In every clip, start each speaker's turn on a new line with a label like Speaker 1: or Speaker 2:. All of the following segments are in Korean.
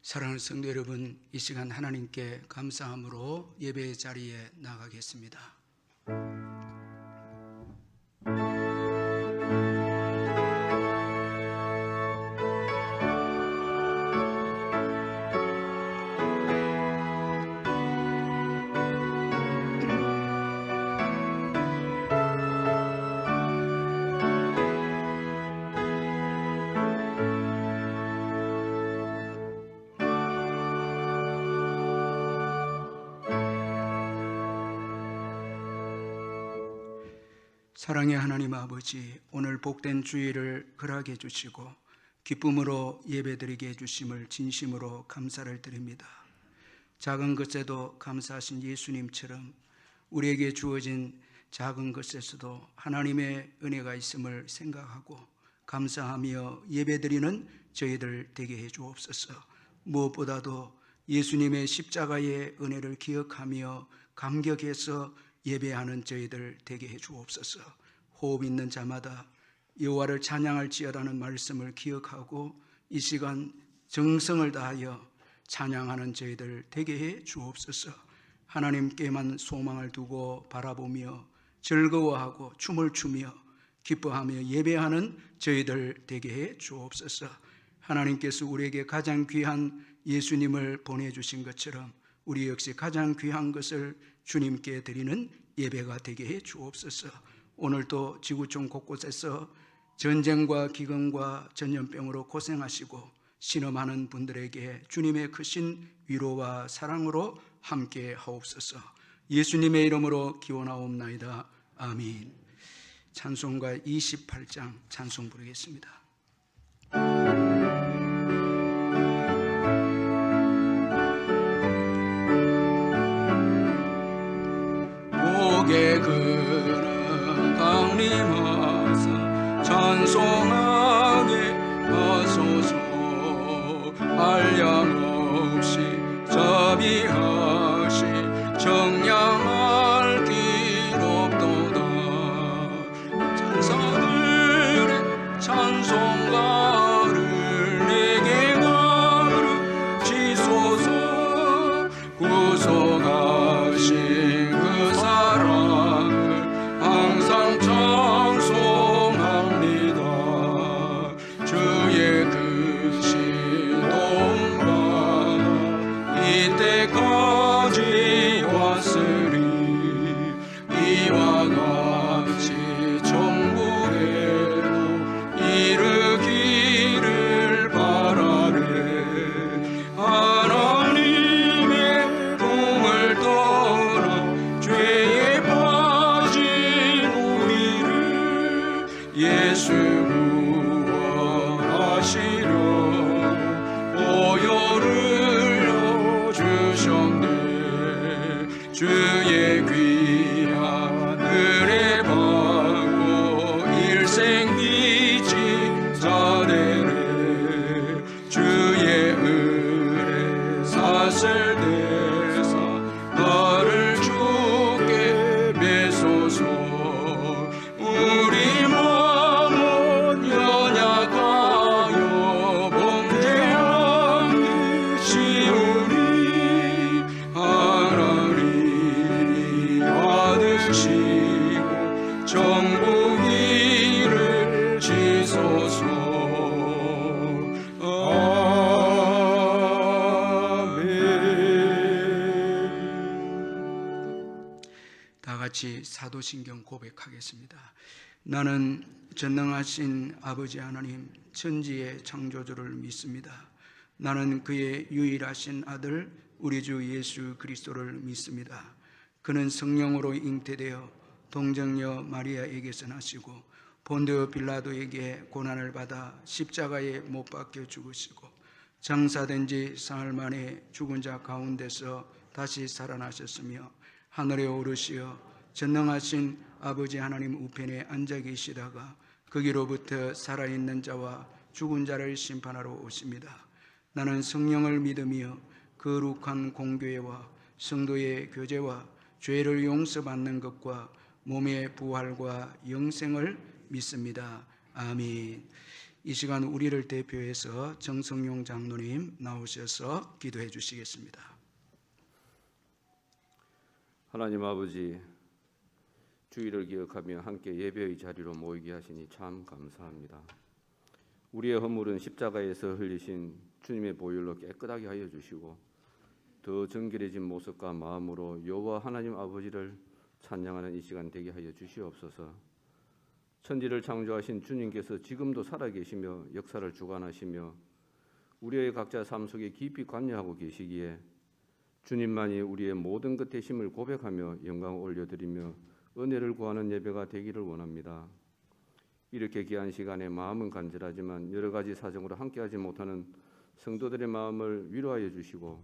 Speaker 1: 사랑하는 성도 여러분, 이 시간 하나님께 감사함으로 예배의 자리에 나가겠습니다. 사랑의 하나님 아버지, 오늘 복된 주일을 허락해 주시고 기쁨으로 예배드리게 해주심을 진심으로 감사를 드립니다. 작은 것에도 감사하신 예수님처럼 우리에게 주어진 작은 것에서도 하나님의 은혜가 있음을 생각하고 감사하며 예배드리는 저희들 되게 해 주옵소서. 무엇보다도 예수님의 십자가의 은혜를 기억하며 감격해서 예배하는 저희들 되게 해 주옵소서. 호흡 있는 자마다 여호와를 찬양할지어라는 말씀을 기억하고 이 시간 정성을 다하여 찬양하는 저희들 되게 해 주옵소서. 하나님께만 소망을 두고 바라보며 즐거워하고 춤을 추며 기뻐하며 예배하는 저희들 되게 해 주옵소서. 하나님께서 우리에게 가장 귀한 예수님을 보내주신 것처럼 우리 역시 가장 귀한 것을 주님께 드리는 예배가 되게 해 주옵소서. 오늘도 지구촌 곳곳에서 전쟁과 기근과 전염병으로 고생하시고 신음하는 분들에게 주님의 크신 위로와 사랑으로 함께 하옵소서. 예수님의 이름으로 기원하옵나이다. 아멘. 찬송가 28장 찬송 부르겠습니다. 목에 그는 강림하사 찬송하게 하소서. 한량 없이 자비하시 정량할 길 없도다. 천사들의 찬송가를 내게 가르치소서. 구속하신 그 사랑을 항상 찬송합니다. 주의 크신 도움과 이때까지 왔으리. 이와 같이 천국에도 이르기를 바라네. 하나님의 품을 떠나 죄에 빠진 우리를 예수 구원하시려고 보혈을 주셨네. 주의 귀한 은혜 받고 일생 믿지 자되네. 주의 은혜 사슬 대사 나를 주께 매소서. 우리 마음은 연약하여 범죄하기 쉬우니 하나님이 받으시고 천국 이를 지소서. 다 같이 사도신경 고백하겠습니다. 나는 전능하신 아버지 하나님 천지의 창조주를 믿습니다. 나는 그의 유일하신 아들 우리 주 예수 그리스도를 믿습니다. 그는 성령으로 잉태되어 동정녀 마리아에게서 나시고 본디오 빌라도에게 고난을 받아 십자가에 못 박혀 죽으시고 장사된 지 사흘 만에 죽은 자 가운데서 다시 살아나셨으며 하늘에 오르시어 전능하신 아버지 하나님 우편에 앉아 계시다가 거기로부터 살아있는 자와 죽은 자를 심판하러 오십니다. 나는 성령을 믿으며 거룩한 공교회와 성도의 교제와 죄를 용서받는 것과 몸의 부활과 영생을 믿습니다. 아멘. 이 시간 우리를 대표해서 정성용 장로님 나오셔서 기도해 주시겠습니다.
Speaker 2: 하나님 아버지, 주일을 기억하며 함께 예배의 자리로 모이게 하시니 참 감사합니다. 우리의 허물은 십자가에서 흘리신 주님의 보혈로 깨끗하게 하여 주시고 더 정결해진 모습과 마음으로 여호와 하나님 아버지를 찬양하는 이 시간 되게 하여 주시옵소서. 천지를 창조하신 주님께서 지금도 살아계시며 역사를 주관하시며 우리의 각자 삶 속에 깊이 관여하고 계시기에 주님만이 우리의 모든 것 되심을 고백하며 영광을 올려드리며 은혜를 구하는 예배가 되기를 원합니다. 이렇게 귀한 시간에 마음은 간절하지만 여러 가지 사정으로 함께하지 못하는 성도들의 마음을 위로하여 주시고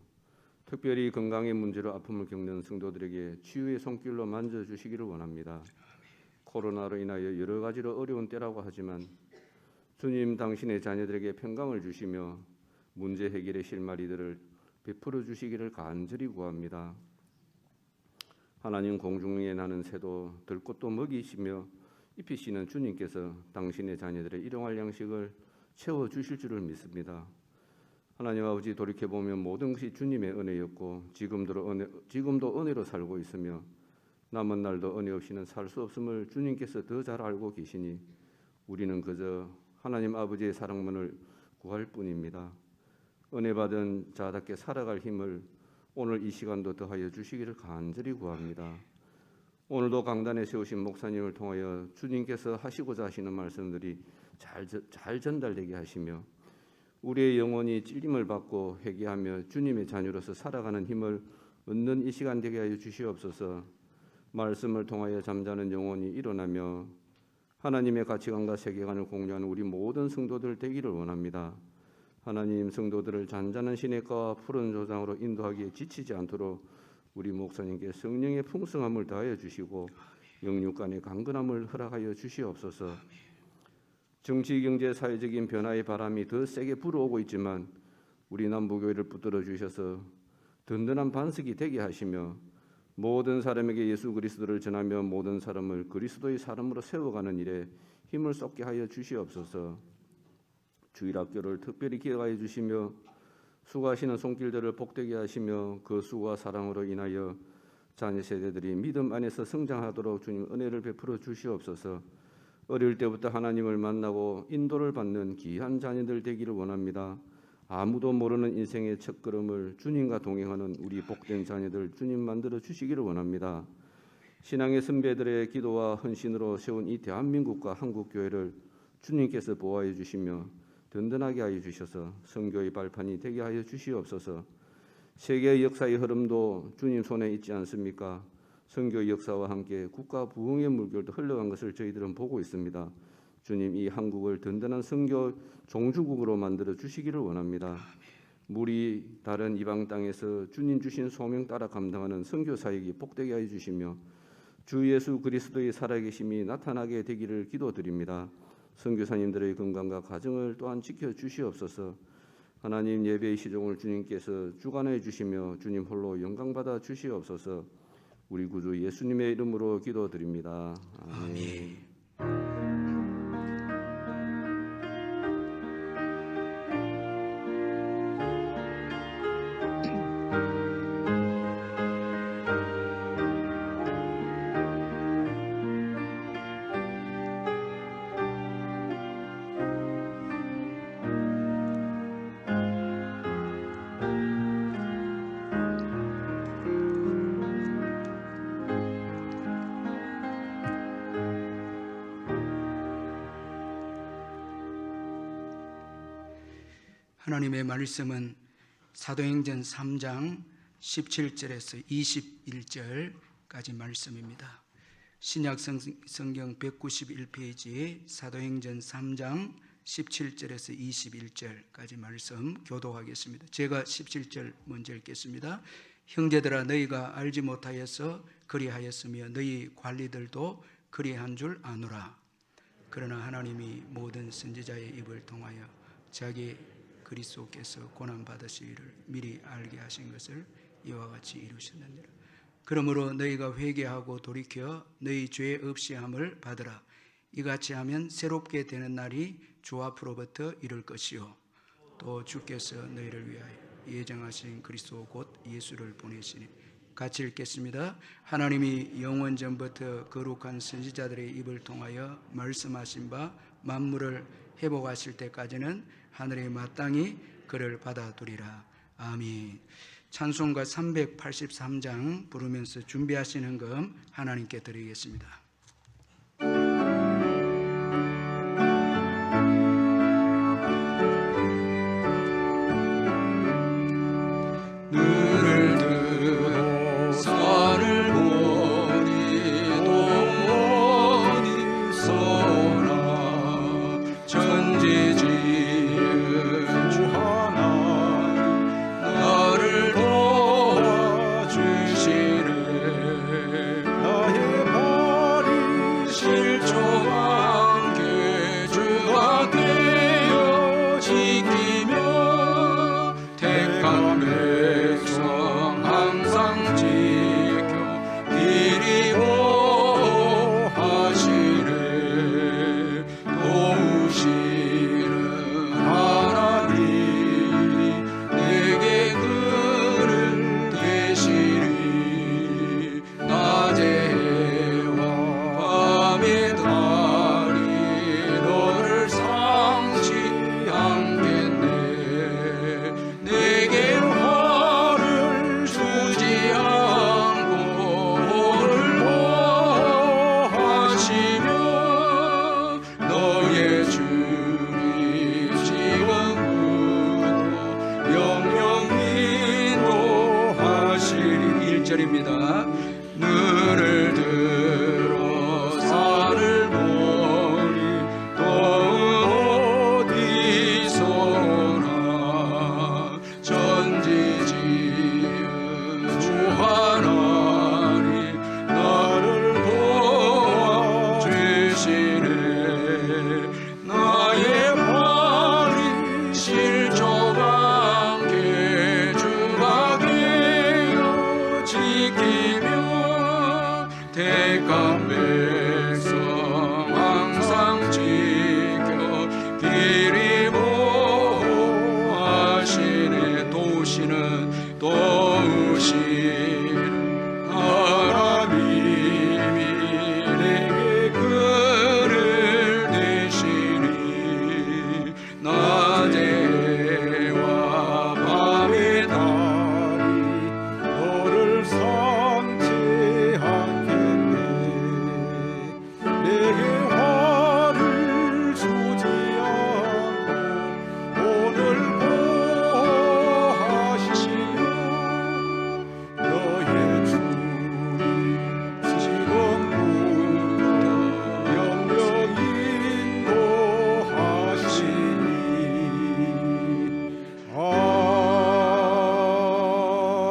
Speaker 2: 특별히 건강의 문제로 아픔을 겪는 성도들에게 치유의 손길로 만져주시기를 원합니다. 코로나로 인하여 여러 가지로 어려운 때라고 하지만 주님 당신의 자녀들에게 평강을 주시며 문제 해결의 실마리들을 베풀어 주시기를 간절히 구합니다. 하나님, 공중에 나는 새도 들꽃도 먹이시며 입히시는 주님께서 당신의 자녀들의 일용할 양식을 채워주실 줄을 믿습니다. 하나님 아버지, 돌이켜보면 모든 것이 주님의 은혜였고 지금도 은혜로 살고 있으며 남은 날도 은혜 없이는 살 수 없음을 주님께서 더 잘 알고 계시니 우리는 그저 하나님 아버지의 사랑만을 구할 뿐입니다. 은혜 받은 자답게 살아갈 힘을 오늘 이 시간도 더하여 주시기를 간절히 구합니다. 오늘도 강단에 세우신 목사님을 통하여 주님께서 하시고자 하시는 말씀들이 잘 전달되게 하시며 우리의 영혼이 찔림을 받고 회개하며 주님의 자녀로서 살아가는 힘을 얻는 이 시간 되게 하여 주시옵소서. 말씀을 통하여 잠자는 영혼이 일어나며 하나님의 가치관과 세계관을 공유하는 우리 모든 성도들 되기를 원합니다. 하나님, 성도들을 잔잔한 시냇가와 푸른 조장으로 인도하기에 지치지 않도록 우리 목사님께 성령의 풍성함을 더하여 주시고 영육 간의 강건함을 허락하여 주시옵소서. 정치, 경제, 사회적인 변화의 바람이 더 세게 불어오고 있지만 우리 남부교회를 붙들어 주셔서 든든한 반석이 되게 하시며 모든 사람에게 예수 그리스도를 전하며 모든 사람을 그리스도의 사람으로 세워가는 일에 힘을 쏟게 하여 주시옵소서. 주일학교를 특별히 기억하여 주시며 수고하시는 손길들을 복되게 하시며 그 수고와 사랑으로 인하여 자녀 세대들이 믿음 안에서 성장하도록 주님 은혜를 베풀어 주시옵소서. 어릴 때부터 하나님을 만나고 인도를 받는 귀한 자녀들 되기를 원합니다. 아무도 모르는 인생의 첫걸음을 주님과 동행하는 우리 복된 자녀들 주님 만들어 주시기를 원합니다. 신앙의 선배들의 기도와 헌신으로 세운 이 대한민국과 한국교회를 주님께서 보호하여 주시며 든든하게 하여 주셔서 선교의 발판이 되게 하여 주시옵소서. 세계의 역사의 흐름도 주님 손에 있지 않습니까? 선교 역사와 함께 국가 부흥의 물결도 흘러간 것을 저희들은 보고 있습니다. 주님, 이 한국을 든든한 선교 종주국으로 만들어 주시기를 원합니다. 물이 다른 이방 땅에서 주님 주신 소명 따라 감당하는 선교 사역이 복되게 하여 주시며 주 예수 그리스도의 살아계심이 나타나게 되기를 기도드립니다. 선교사님들의 건강과 가정을 또한 지켜 주시옵소서. 하나님, 예배의 시종을 주님께서 주관해 주시며 주님 홀로 영광받아 주시옵소서. 우리 구주 예수님의 이름으로 기도드립니다. 아멘.
Speaker 1: 하나님의 말씀은 사도행전 3장 17절에서 21절까지 말씀입니다. 신약 성경 191페이지 사도행전 3장 17절에서 21절까지 말씀 교독하겠습니다. 제가 17절 먼저 읽겠습니다. 형제들아, 너희가 알지 못하여서 그리하였으며 너희 관리들도 그리한 줄 아노라. 그러나 하나님이 모든 선지자의 입을 통하여 자기 그리스도께서 고난 받으시기를 미리 알게 하신 것을 이와 같이 이루셨느니라. 그러므로 너희가 회개하고 돌이켜 너희 죄 없이 함을 받으라. 이같이 하면 새롭게 되는 날이 주 앞으로부터 이룰 것이요 또 주께서 너희를 위하여 예정하신 그리스도 곧 예수를 보내시니. 같이 읽겠습니다. 하나님이 영원 전부터 거룩한 선지자들의 입을 통하여 말씀하신 바 만물을 회복하실 때까지는 하늘에 마땅히 그를 받아두리라. 아멘. 찬송가 383장 부르면서 준비하신 헌금 하나님께 드리겠습니다. 눈을 들어 산을 보니 또 어디서나 천지지은 주 하나님 나를 도와주시네. 나의 발이 실족한 게 주가 되어 지키며 택한 백성 항상 지켜 길이 보호하시네. 도우시는 하나님이 내게 그를 되시리. 낮의 해와 밤의 달이 너를 상치 않겠네. 내게 화를 주지 않고 오를 보호하시며 너의 주님 지금부터 영영 인도하시리. 1절입니다. 눈을 들어 산을 보니 또 어디서나 천지지은 주 하나님 나를 도와주시네. 나의 발이 실족한 게 주가 되어 지키며 택한 백성 항상 지켜 길이 보호하시네. 도우시는 하나님이 내게 그를 되시니. 낮에와 밤의 달이 너를 상치 않겠네. 내게 화를 주지 않고 오늘 보호하시며 너의 주님 지금부터 영영 인도하시니.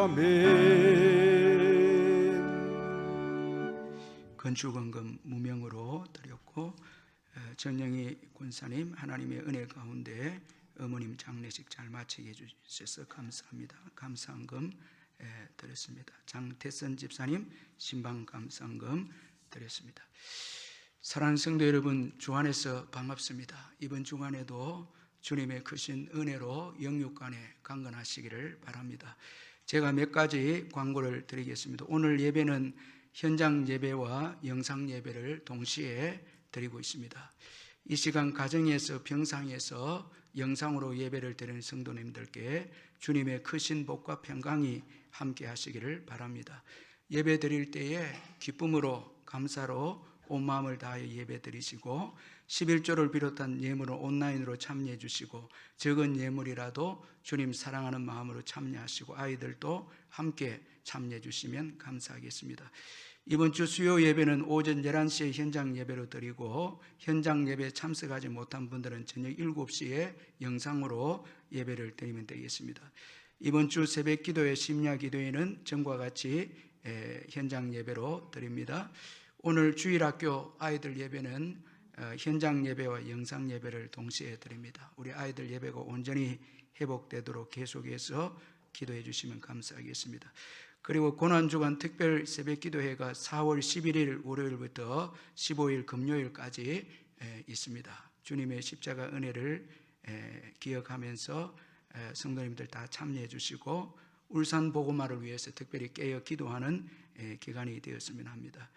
Speaker 1: 아멘. 건축원금 무명으로 드렸고 전영희 권사님 하나님의 은혜 가운데 어머님 장례식 잘 마치게 해주셔서 감사합니다. 감사헌금 드렸습니다. 장태선 집사님 신방 감사헌금 드렸습니다. 사랑하는 성도 여러분, 주안에서 반갑습니다. 이번 주간에도 주님의 크신 은혜로 영육간에 강건하시기를 바랍니다. 제가 몇 가지 광고를 드리겠습니다. 오늘 예배는 현장 예배와 영상 예배를 동시에 드리고 있습니다. 이 시간 가정에서 병상에서 영상으로 예배를 드리는 성도님들께 주님의 크신 복과 평강이 함께 하시기를 바랍니다. 예배 드릴 때에 기쁨으로 감사로 온 마음을 다하여 예배 드리시고 11조를 비롯한 예물을 온라인으로 참여해 주시고 적은 예물이라도 주님 사랑하는 마음으로 참여하시고 아이들도 함께 참여해 주시면 감사하겠습니다. 이번 주 수요 예배는 오전 11시에 현장 예배로 드리고 현장 예배에 참석하지 못한 분들은 저녁 7시에 영상으로 예배를 드리면 되겠습니다. 이번 주 새벽 기도회 심야 기도회는 전과 같이 현장 예배로 드립니다. 오늘 주일학교 아이들 예배는 현장 예배와 영상 예배를 동시에 드립니다. 우리 아이들 예배가 온전히 회복되도록 계속해서 기도해 주시면 감사하겠습니다. 그리고 고난주간 특별 새벽기도회가 4월 11일 월요일부터 15일 금요일까지 있습니다. 주님의 십자가 은혜를 기억하면서 성도님들 다 참여해 주시고 울산 복음화를 위해서 특별히 깨어 기도하는 기간이 되었으면 합니다.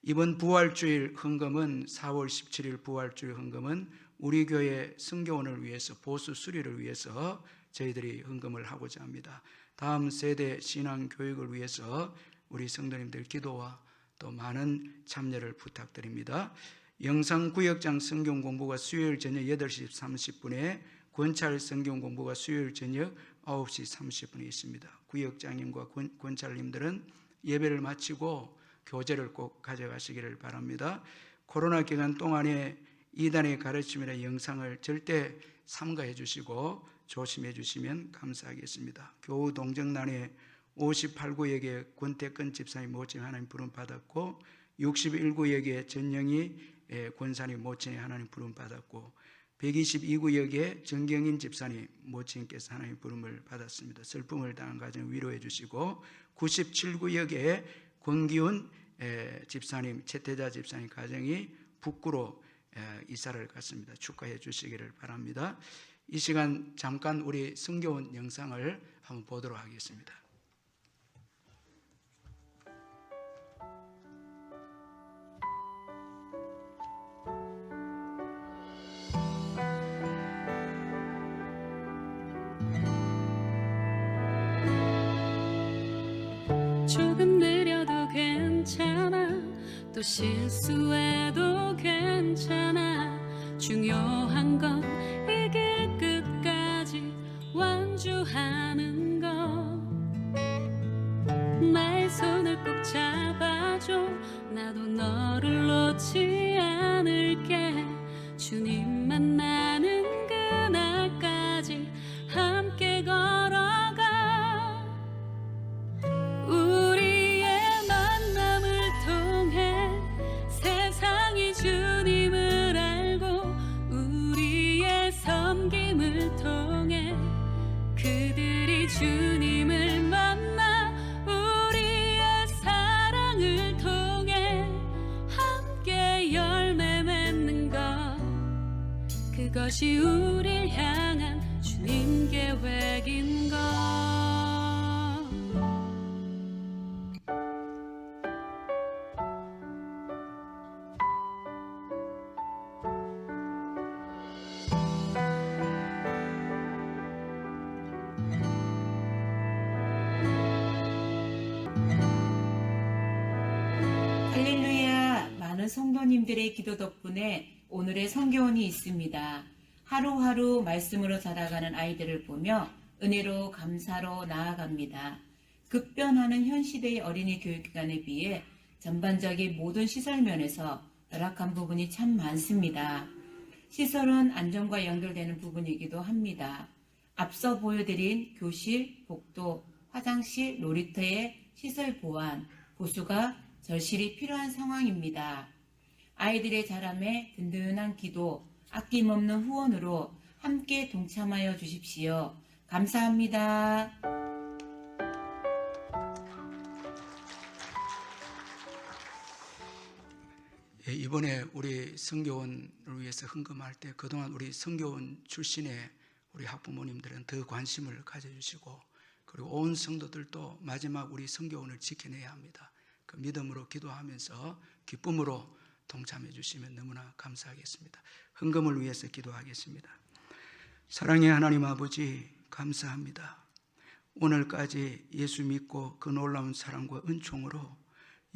Speaker 1: 이번 부활주일 헌금은 4월 17일 부활주일 헌금은 우리 교회 성교원을 위해서 보수 수리를 위해서 저희들이 헌금을 하고자 합니다. 다음 세대 신앙 교육을 위해서 우리 성도님들 기도와 또 많은 참여를 부탁드립니다. 영상구역장 성경 공부가 수요일 저녁 8시 30분에 권찰 성경 공부가 수요일 저녁 9시 30분에 있습니다. 구역장님과 권찰님들은 예배를 마치고 교재를 꼭 가져가시기를 바랍니다. 코로나 기간 동안에 이단의 가르침이나 영상을 절대 삼가해 주시고 조심해 주시면 감사하겠습니다. 교우 동정난에 58구역에 권태근 집사님 모친 하나님 부름 받았고 61구역에 전영희 권사님 모친에 하나님 부름 받았고 122구역에 정경인 집사님 모친께서 하나님 부름을 받았습니다. 슬픔을 당한 가정 위로해 주시고 97구역에 권기훈 집사님, 최태자 집사님 가정이 북구로 이사를 갔습니다. 축하해 주시기를 바랍니다. 이 시간 잠깐 우리 성교원 영상을 한번 보도록 하겠습니다.
Speaker 3: 조금 느려도 괜찮아, 또 실수해도 괜찮아. 중요한 건 이 길 끝까지 완주하는 것. 나의 손을 꼭 잡아줘, 나도 너를 놓지 않을게. 주님 만나는 그날까지 함께 걸어가. 우리의 만남을 통해 세상이 주님을 알고, 우리의 섬김을 통해 그들이 주님을 만나, 우리의 사랑을 통해 함께 열매 맺는 것. 그것이 우릴 향한 주님 계획인 것.
Speaker 4: 할렐루야! 많은 성도님들의 기도 덕분에 오늘의 성교원이 있습니다. 하루하루 말씀으로 자라가는 아이들을 보며 은혜로 감사로 나아갑니다. 급변하는 현 시대의 어린이 교육기관에 비해 전반적인 모든 시설 면에서 열악한 부분이 참 많습니다. 시설은 안전과 연결되는 부분이기도 합니다. 앞서 보여드린 교실, 복도, 화장실, 놀이터의 시설 보완, 보수가 절실히 필요한 상황입니다. 아이들의 자람에 든든한 기도, 아낌없는 후원으로 함께 동참하여 주십시오. 감사합니다.
Speaker 1: 이번에 우리 성교원을 위해서 헌금할 때 그동안 우리 성교원 출신의 우리 학부모님들은 더 관심을 가져주시고, 그리고 온 성도들도 마지막 우리 성교원을 지켜내야 합니다. 그 믿음으로 기도하면서 기쁨으로 동참해 주시면 너무나 감사하겠습니다. 헌금을 위해서 기도하겠습니다. 사랑의 하나님 아버지, 감사합니다. 오늘까지 예수 믿고 그 놀라운 사랑과 은총으로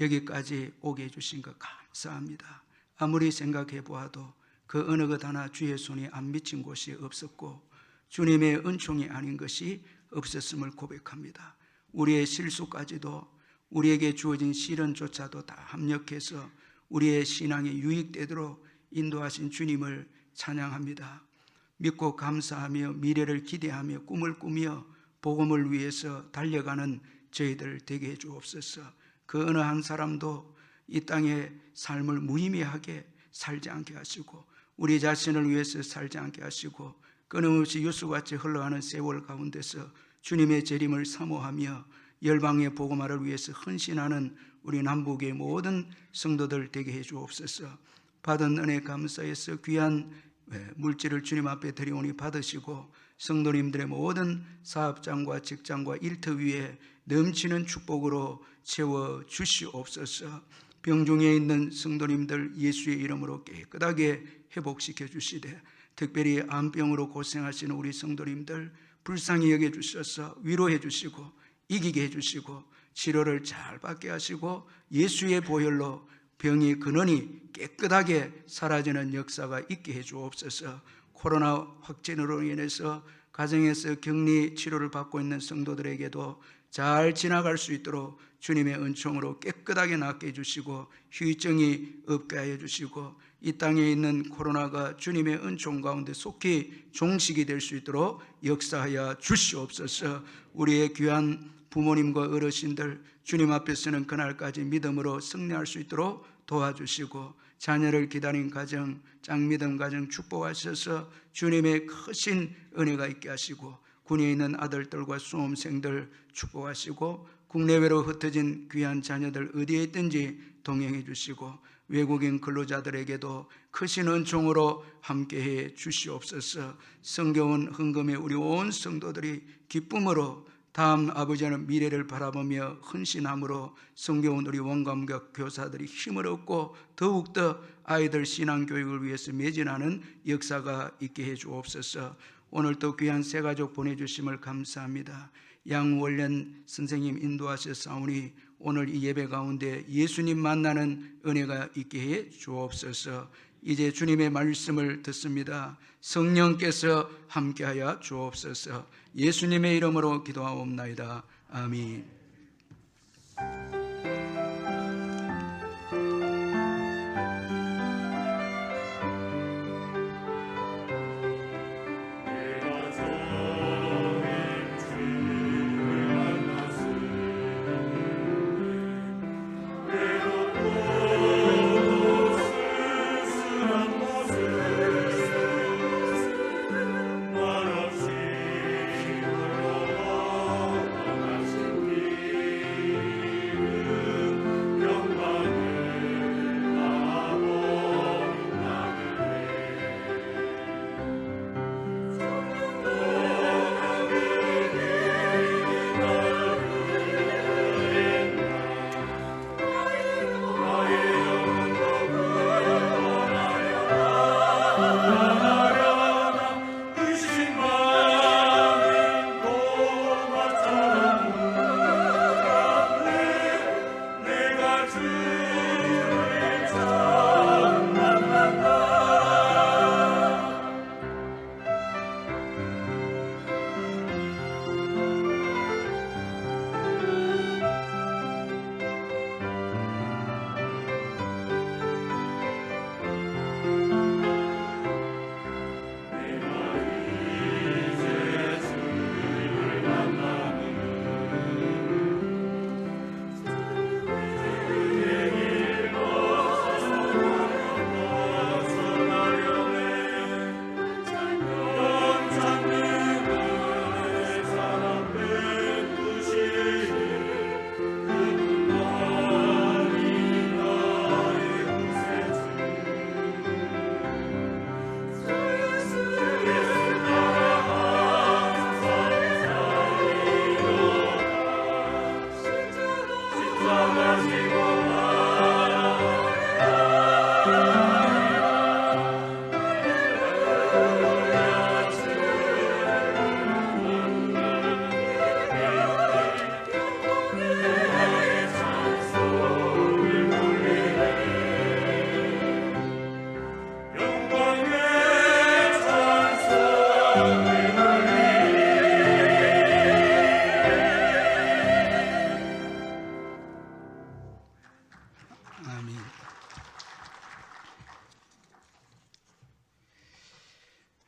Speaker 1: 여기까지 오게 해주신 것 감사합니다. 아무리 생각해 보아도 그 어느 것 하나 주의 손이 안 미친 곳이 없었고 주님의 은총이 아닌 것이 없었음을 고백합니다. 우리의 실수까지도, 우리에게 주어진 시련조차도 다 합력해서 우리의 신앙에 유익되도록 인도하신 주님을 찬양합니다. 믿고 감사하며 미래를 기대하며 꿈을 꾸며 복음을 위해서 달려가는 저희들 되게 해 주옵소서. 그 어느 한 사람도 이 땅의 삶을 무의미하게 살지 않게 하시고, 우리 자신을 위해서 살지 않게 하시고, 끊임없이 유수같이 흘러가는 세월 가운데서 주님의 재림을 사모하며 열방의 복음화를 위해서 헌신하는 우리 남북의 모든 성도들 되게 해 주옵소서. 받은 은혜 감사해서 귀한 물질을 주님 앞에 드리오니 받으시고 성도님들의 모든 사업장과 직장과 일터 위에 넘치는 축복으로 채워 주시옵소서. 병중에 있는 성도님들 예수의 이름으로 깨끗하게 회복시켜 주시되, 특별히 암병으로 고생하시는 우리 성도님들 불쌍히 여겨 주셔서 위로해 주시고 이기게 해 주시고 치료를 잘 받게 하시고 예수의 보혈로 병이 근원이 깨끗하게 사라지는 역사가 있게 해 주옵소서. 코로나 확진으로 인해서 가정에서 격리 치료를 받고 있는 성도들에게도 잘 지나갈 수 있도록 주님의 은총으로 깨끗하게 낫게 해주시고 후유증이 없게 하여 주시고 이 땅에 있는 코로나가 주님의 은총 가운데 속히 종식이 될 수 있도록 역사하여 주시옵소서. 우리의 귀한 부모님과 어르신들 주님 앞에 서는 그날까지 믿음으로 승리할 수 있도록 도와주시고 자녀를 기다린 가정, 짱믿음 가정 축복하셔서 주님의 크신 은혜가 있게 하시고 군에 있는 아들들과 수험생들 축복하시고 국내외로 흩어진 귀한 자녀들 어디에 있든지 동행해 주시고 외국인 근로자들에게도 크신 은총으로 함께해 주시옵소서. 성경은 헌금에 우리 온 성도들이 기쁨으로 다음 아버지는 미래를 바라보며 헌신함으로 성경은 우리 원감격 교사들이 힘을 얻고 더욱더 아이들 신앙교육을 위해서 매진하는 역사가 있게 해 주옵소서. 오늘도 귀한 새 가족 보내주심을 감사합니다. 양원련 선생님 인도하셨사오니 오늘 이 예배 가운데 예수님 만나는 은혜가 있게 해 주옵소서. 이제 주님의 말씀을 듣습니다. 성령께서 함께하여 주옵소서. 예수님의 이름으로 기도하옵나이다. 아멘.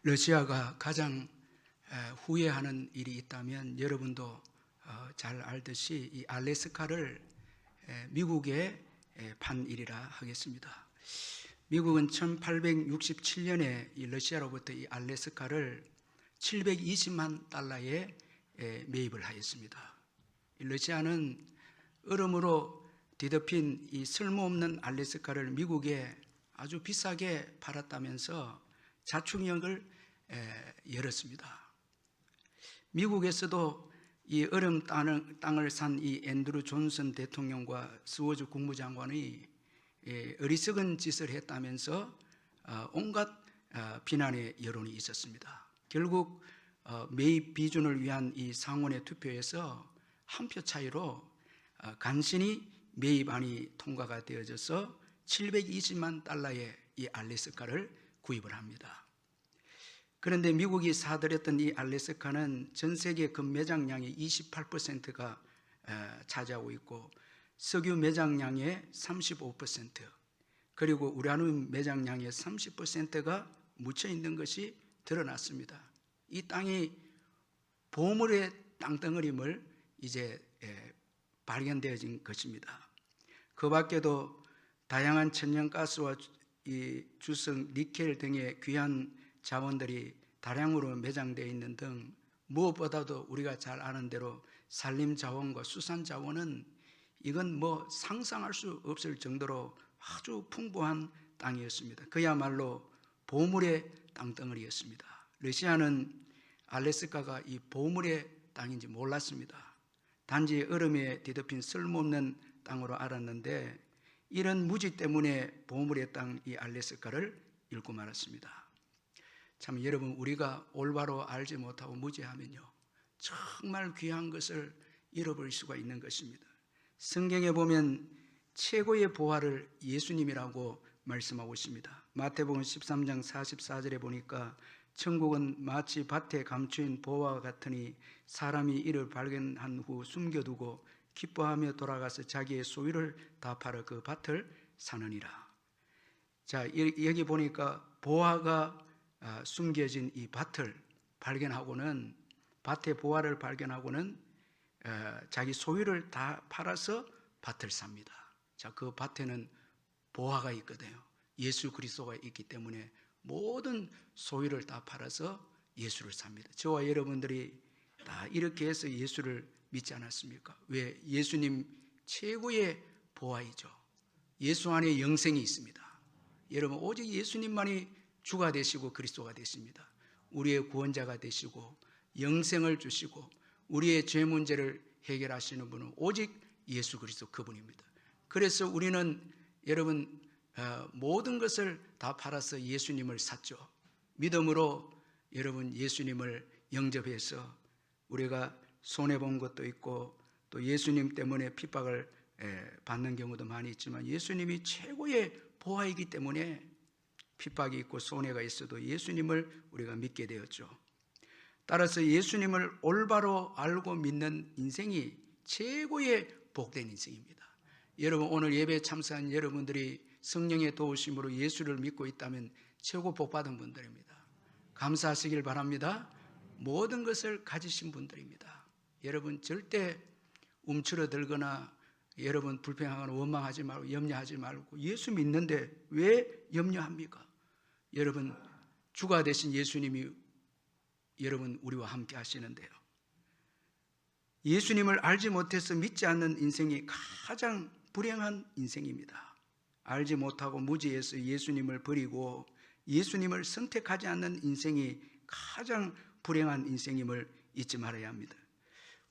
Speaker 1: 러시아가 가장 후회하는 일이 있다면 여러분도 잘 알듯이 이 알래스카를 미국에 판 일이라 하겠습니다. 미국은 1867년에 이 러시아로부터 이 알래스카를 $720만 매입을 하였습니다. 이 러시아는 얼음으로 뒤덮인 이 쓸모없는 알래스카를 미국에 아주 비싸게 팔았다면서 자충역을 열었습니다. 미국에서도 이 얼음 땅을 산 이 앤드루 존슨 대통령과 스워즈 국무장관이 어리석은 짓을 했다면서 온갖 비난의 여론이 있었습니다. 결국 매입 비준을 위한 이 상원의 투표에서 한 표 차이로 간신히 매입안이 통과가 되어져서 720만 달러의 이 알래스카를 구입을 합니다. 그런데 미국이 사들였던 이 알래스카는 전 세계 금 매장량의 28%가 차지하고 있고 석유 매장량의 35%, 그리고 우라늄 매장량의 30%가 묻혀 있는 것이 드러났습니다. 이 땅이 보물의 땅덩어림을 이제 발견되어진 것입니다. 그 밖에도 다양한 천연가스와 이 주성, 니켈 등의 귀한 자원들이 다량으로 매장되어 있는 등 무엇보다도 우리가 잘 아는 대로 산림자원과 수산자원은 이건 뭐 상상할 수 없을 정도로 아주 풍부한 땅이었습니다. 그야말로 보물의 땅덩어리였습니다. 러시아는 알래스카가 이 보물의 땅인지 몰랐습니다. 단지 얼음에 뒤덮인 쓸모없는 땅으로 알았는데 이런 무지 때문에 보물의 땅 이 알래스카를 잃고 말았습니다. 참 여러분, 우리가 올바로 알지 못하고 무지하면요 정말 귀한 것을 잃어버릴 수가 있는 것입니다. 성경에 보면 최고의 보화를 예수님이라고 말씀하고 있습니다. 마태복음 13장 44절에 보니까 천국은 마치 밭에 감추인 보화와 같으니 사람이 이를 발견한 후 숨겨두고 기뻐하며 돌아가서 자기의 소유를 다 팔아 그 밭을 사느니라. 자, 여기 보니까 보화가 숨겨진 이 밭을 발견하고는, 밭의 보화를 발견하고는 자기 소유를 다 팔아서 밭을 삽니다. 자, 그 밭에는 보화가 있거든요. 예수 그리스도가 있기 때문에 모든 소유를 다 팔아서 예수를 삽니다. 저와 여러분들이 다 이렇게 해서 예수를 믿지 않았습니까? 왜? 예수님 최고의 보화이죠. 예수 안에 영생이 있습니다. 여러분, 오직 예수님만이 주가 되시고 그리스도가 되십니다. 우리의 구원자가 되시고 영생을 주시고 우리의 죄 문제를 해결하시는 분은 오직 예수 그리스도 그분입니다. 그래서 우리는 여러분 모든 것을 다 팔아서 예수님을 샀죠. 믿음으로 여러분 예수님을 영접해서 우리가 손해본 것도 있고 또 예수님 때문에 핍박을 받는 경우도 많이 있지만 예수님이 최고의 보화이기 때문에 핍박이 있고 손해가 있어도 예수님을 우리가 믿게 되었죠. 따라서 예수님을 올바로 알고 믿는 인생이 최고의 복된 인생입니다. 여러분, 오늘 예배에 참석한 여러분들이 성령의 도우심으로 예수를 믿고 있다면 최고 복받은 분들입니다. 감사하시길 바랍니다. 모든 것을 가지신 분들입니다. 여러분, 절대 움츠러들거나 여러분 불평하거나 원망하지 말고 염려하지 말고 예수 믿는데 왜 염려합니까? 여러분, 주가 되신 예수님이 여러분 우리와 함께 하시는데요. 예수님을 알지 못해서 믿지 않는 인생이 가장 불행한 인생입니다. 알지 못하고 무지해서 예수님을 버리고 예수님을 선택하지 않는 인생이 가장 불행한 인생임을 잊지 말아야 합니다.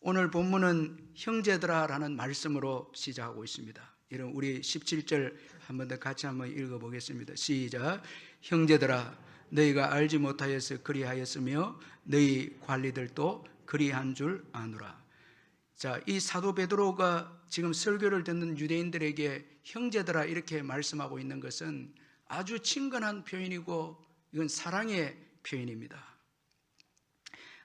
Speaker 1: 오늘 본문은 형제들아라는 말씀으로 시작하고 있습니다. 여러분, 우리 17절 한 번 더 같이 한번 읽어보겠습니다. 시작. 형제들아, 너희가 알지 못하여서 그리하였으며 너희 관리들도 그리한 줄 아노라. 자, 이 사도 베드로가 지금 설교를 듣는 유대인들에게 형제들아 이렇게 말씀하고 있는 것은 아주 친근한 표현이고 이건 사랑의 표현입니다.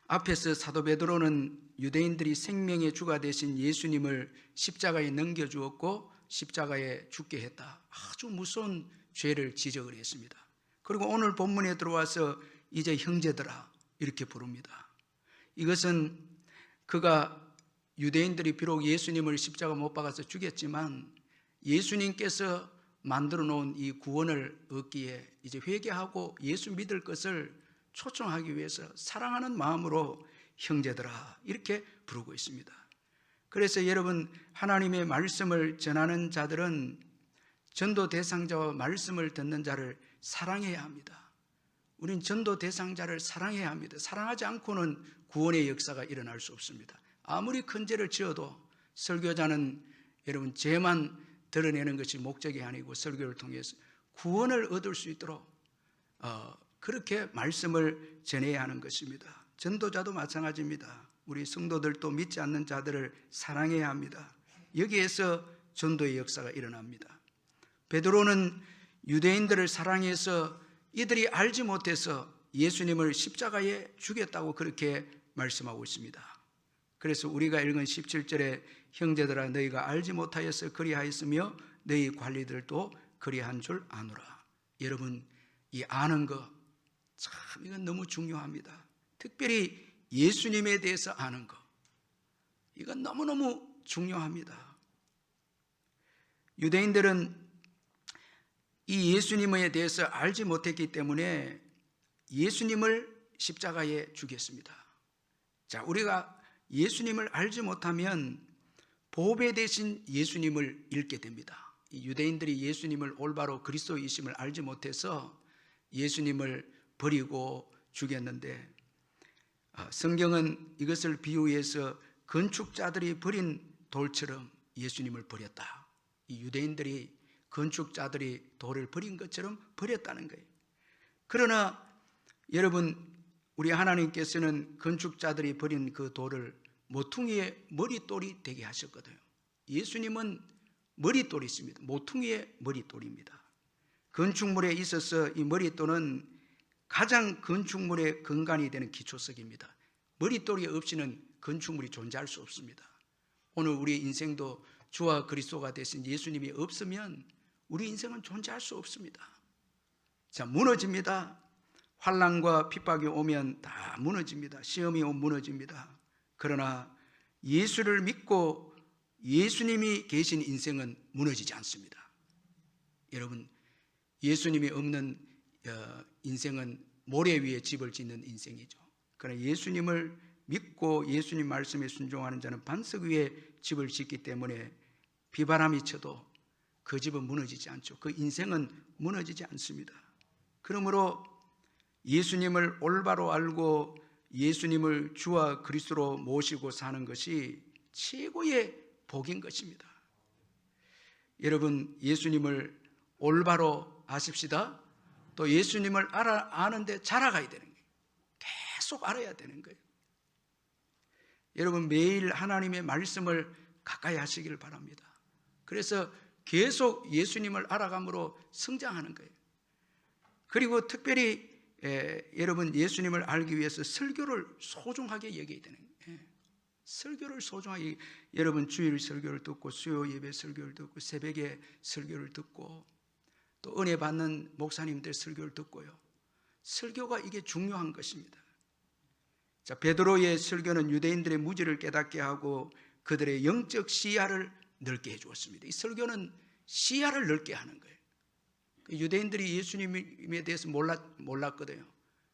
Speaker 1: 앞에서 사도 베드로는 유대인들이 생명의 주가 되신 예수님을 십자가에 넘겨주었고 십자가에 죽게 했다. 아주 무서운 죄를 지적을 했습니다. 그리고 오늘 본문에 들어와서 이제 형제들아 이렇게 부릅니다. 이것은 그가 유대인들이 비록 예수님을 십자가 못 박아서 죽였지만 예수님께서 만들어 놓은 이 구원을 얻기에 이제 회개하고 예수 믿을 것을 초청하기 위해서 사랑하는 마음으로 형제들아 이렇게 부르고 있습니다. 그래서 여러분, 하나님의 말씀을 전하는 자들은 전도 대상자와 말씀을 듣는 자를 사랑해야 합니다. 우린 전도 대상자를 사랑해야 합니다. 사랑하지 않고는 구원의 역사가 일어날 수 없습니다. 아무리 큰 죄를 지어도 설교자는 여러분 죄만 드러내는 것이 목적이 아니고 설교를 통해서 구원을 얻을 수 있도록 그렇게 말씀을 전해야 하는 것입니다. 전도자도 마찬가지입니다. 우리 성도들도 믿지 않는 자들을 사랑해야 합니다. 여기에서 전도의 역사가 일어납니다. 베드로는 유대인들을 사랑해서 이들이 알지 못해서 예수님을 십자가에 죽였다고 그렇게 말씀하고 있습니다. 그래서 우리가 읽은 17절에 형제들아 너희가 알지 못하여서 그리하였으며 너희 관리들도 그리한 줄 아노라. 여러분, 이 아는 거 참 이건 너무 중요합니다. 특별히 예수님에 대해서 아는 거, 이건 너무너무 중요합니다. 유대인들은 이 예수님에 대해서 알지 못했기 때문에 예수님을 십자가에 죽였습니다. 자, 우리가 예수님을 알지 못하면 보배 대신 예수님을 잃게 됩니다. 이 유대인들이 예수님을 올바로 그리스도이심을 알지 못해서 예수님을 버리고 죽였는데, 성경은 이것을 비유해서 건축자들이 버린 돌처럼 예수님을 버렸다. 이 유대인들이 건축자들이 돌을 버린 것처럼 버렸다는 거예요. 그러나 여러분, 우리 하나님께서는 건축자들이 버린 그 돌을 모퉁이의 머릿돌이 되게 하셨거든요. 예수님은 머릿돌이 있습니다. 모퉁이의 머릿돌입니다. 건축물에 있어서 이 머릿돌은 가장 건축물의 근간이 되는 기초석입니다. 머릿돌이 없이는 건축물이 존재할 수 없습니다. 오늘 우리 인생도 주와 그리스도가 되신 예수님이 없으면 우리 인생은 존재할 수 없습니다. 자, 무너집니다. 환난과 핍박이 오면 다 무너집니다. 시험이 오면 무너집니다. 그러나 예수를 믿고 예수님이 계신 인생은 무너지지 않습니다. 여러분, 예수님이 없는 인생은 모래 위에 집을 짓는 인생이죠. 그러나 예수님을 믿고 예수님 말씀에 순종하는 자는 반석 위에 집을 짓기 때문에 비바람이 쳐도 그 집은 무너지지 않죠. 그 인생은 무너지지 않습니다. 그러므로 예수님을 올바로 알고 예수님을 주와 그리스도로 모시고 사는 것이 최고의 복인 것입니다. 여러분, 예수님을 올바로 아십시다. 또 예수님을 아는데 자라가야 되는 거예요. 계속 알아야 되는 거예요. 여러분, 매일 하나님의 말씀을 가까이 하시기를 바랍니다. 그래서 계속 예수님을 알아감으로 성장하는 거예요. 그리고 특별히 여러분, 예수님을 알기 위해서 설교를 소중하게 여겨야 되는 거예요. 설교를 소중하게, 여러분 주일 설교를 듣고 수요 예배 설교를 듣고 새벽에 설교를 듣고 또 은혜 받는 목사님들 설교를 듣고요. 설교가 이게 중요한 것입니다. 자, 베드로의 설교는 유대인들의 무지를 깨닫게 하고 그들의 영적 시야를 넓게 해주었습니다. 이 설교는 시야를 넓게 하는 거예요. 유대인들이 예수님에 대해서 몰랐거든요.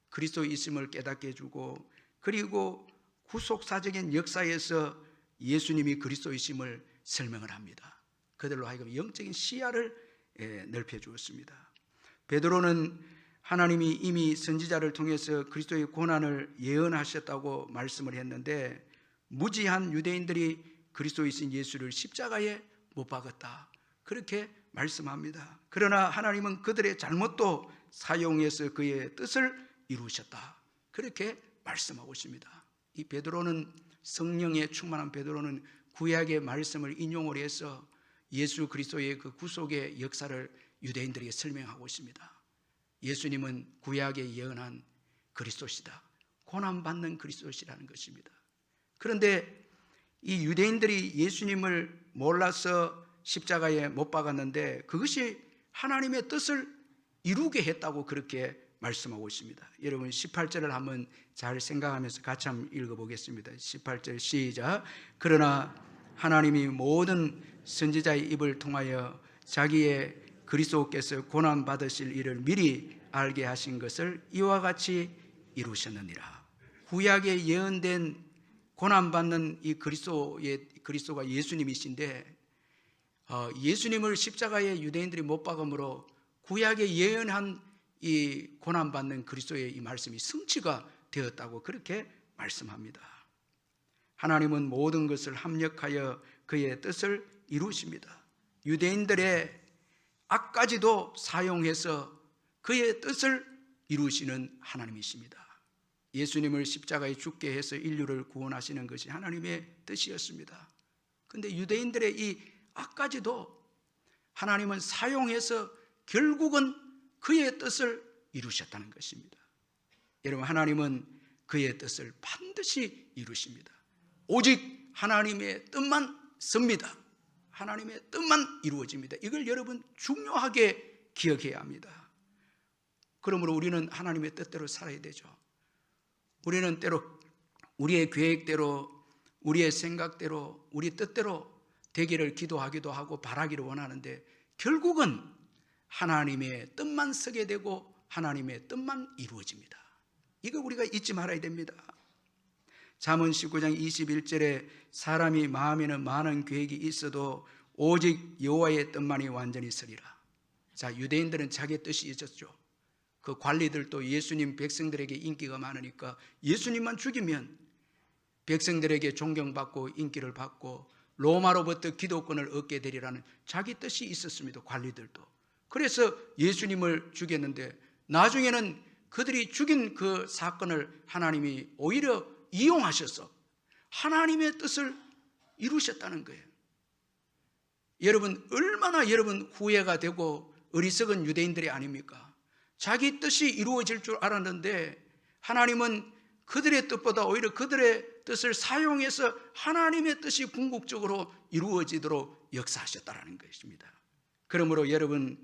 Speaker 1: 그리스도의 있음을 깨닫게 해주고, 그리고 구속사적인 역사에서 예수님이 그리스도이심을 설명을 합니다. 그들로 하여금 영적인 시야를 넓혀 주었습니다. 베드로는 하나님이 이미 선지자를 통해서 그리스도의 고난을 예언하셨다고 말씀을 했는데, 무지한 유대인들이 그리스도이신 예수를 십자가에 못 박았다, 그렇게 말씀합니다. 그러나 하나님은 그들의 잘못도 사용해서 그의 뜻을 이루셨다, 그렇게 말씀하고 있습니다. 이 베드로는, 성령에 충만한 베드로는 구약의 말씀을 인용을 해서 예수 그리스도의 그 구속의 역사를 유대인들에게 설명하고 있습니다. 예수님은 구약에 예언한 그리스도시다, 고난받는 그리스도시라는 것입니다. 그런데 이 유대인들이 예수님을 몰라서 십자가에 못 박았는데 그것이 하나님의 뜻을 이루게 했다고 그렇게 말씀하고 있습니다. 여러분 18절을 한번 잘 생각하면서 같이 한번 읽어보겠습니다. 18절 시작. 그러나 하나님이 모든 선지자의 입을 통하여 자기의 그리스도께서 고난받으실 일을 미리 알게 하신 것을 이와 같이 이루셨느니라. 구약에 예언된 고난받는 이 그리스도가 예수님이신데 예수님을 십자가에 유대인들이 못 박음으로 구약에 예언한 이 고난받는 그리스도의 이 말씀이 성취가 되었다고 그렇게 말씀합니다. 하나님은 모든 것을 합력하여 그의 뜻을 이루십니다. 유대인들의 악까지도 사용해서 그의 뜻을 이루시는 하나님이십니다. 예수님을 십자가에 죽게 해서 인류를 구원하시는 것이 하나님의 뜻이었습니다. 그런데 유대인들의 이 악까지도 하나님은 사용해서 결국은 그의 뜻을 이루셨다는 것입니다. 여러분, 하나님은 그의 뜻을 반드시 이루십니다. 오직 하나님의 뜻만 섭니다. 하나님의 뜻만 이루어집니다. 이걸 여러분 중요하게 기억해야 합니다. 그러므로 우리는 하나님의 뜻대로 살아야 되죠. 우리는 때로 우리의 계획대로, 우리의 생각대로, 우리 뜻대로 되기를 기도하기도 하고 바라기를 원하는데 결국은 하나님의 뜻만 서게 되고 하나님의 뜻만 이루어집니다. 이거 우리가 잊지 말아야 됩니다. 잠언 19장 21절에 사람이 마음에는 많은 계획이 있어도 오직 여호와의 뜻만이 완전히 서리라. 자, 유대인들은 자기의 뜻이 있었죠. 그 관리들도 예수님 백성들에게 인기가 많으니까 예수님만 죽이면 백성들에게 존경받고 인기를 받고 로마로부터 기도권을 얻게 되리라는 자기 뜻이 있었습니다. 관리들도. 그래서 예수님을 죽였는데 나중에는 그들이 죽인 그 사건을 하나님이 오히려 이용하셔서 하나님의 뜻을 이루셨다는 거예요. 여러분, 얼마나 여러분 후회가 되고 어리석은 유대인들이 아닙니까? 자기 뜻이 이루어질 줄 알았는데 하나님은 그들의 뜻보다 오히려 그들의 뜻을 사용해서 하나님의 뜻이 궁극적으로 이루어지도록 역사하셨다는 것입니다. 그러므로 여러분,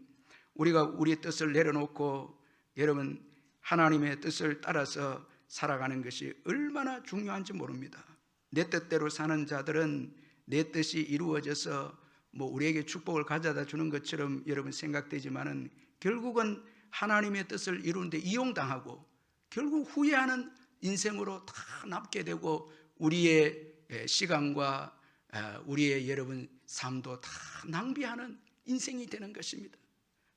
Speaker 1: 우리가 우리의 뜻을 내려놓고 여러분 하나님의 뜻을 따라서 살아가는 것이 얼마나 중요한지 모릅니다. 내 뜻대로 사는 자들은 내 뜻이 이루어져서 우리에게 축복을 가져다 주는 것처럼 여러분 생각되지만은 결국은 하나님의 뜻을 이루는데 이용당하고 결국 후회하는 인생으로 다 남게 되고 우리의 시간과 우리의 여러분 삶도 다 낭비하는 인생이 되는 것입니다.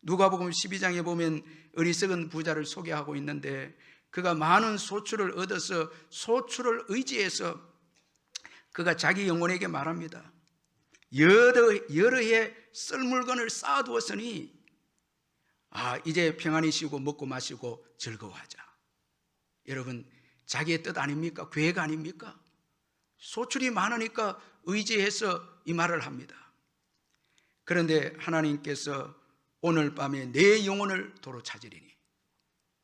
Speaker 1: 누가복음 12장에 보면 어리석은 부자를 소개하고 있는데 그가 많은 소출을 얻어서 소출을 의지해서 그가 자기 영혼에게 말합니다. 여러 해 쓸 물건을 쌓아두었으니 이제 평안히 쉬고 먹고 마시고 즐거워하자. 여러분, 자기의 뜻 아닙니까? 계획 아닙니까? 소출이 많으니까 의지해서 이 말을 합니다. 그런데 하나님께서 오늘 밤에 내 영혼을 도로 찾으리니.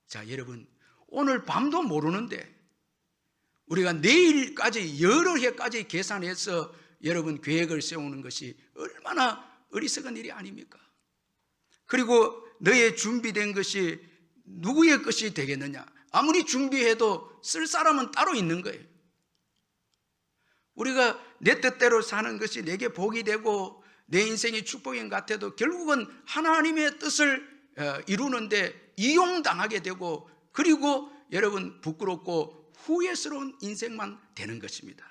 Speaker 1: 자, 여러분, 오늘 밤도 모르는데 우리가 내일까지 여러 해까지 계산해서 여러분 계획을 세우는 것이 얼마나 어리석은 일이 아닙니까? 그리고 너의 준비된 것이 누구의 것이 되겠느냐? 아무리 준비해도 쓸 사람은 따로 있는 거예요. 우리가 내 뜻대로 사는 것이 내게 복이 되고 내 인생이 축복인 것 같아도 결국은 하나님의 뜻을 이루는데 이용당하게 되고 그리고 여러분 부끄럽고 후회스러운 인생만 되는 것입니다.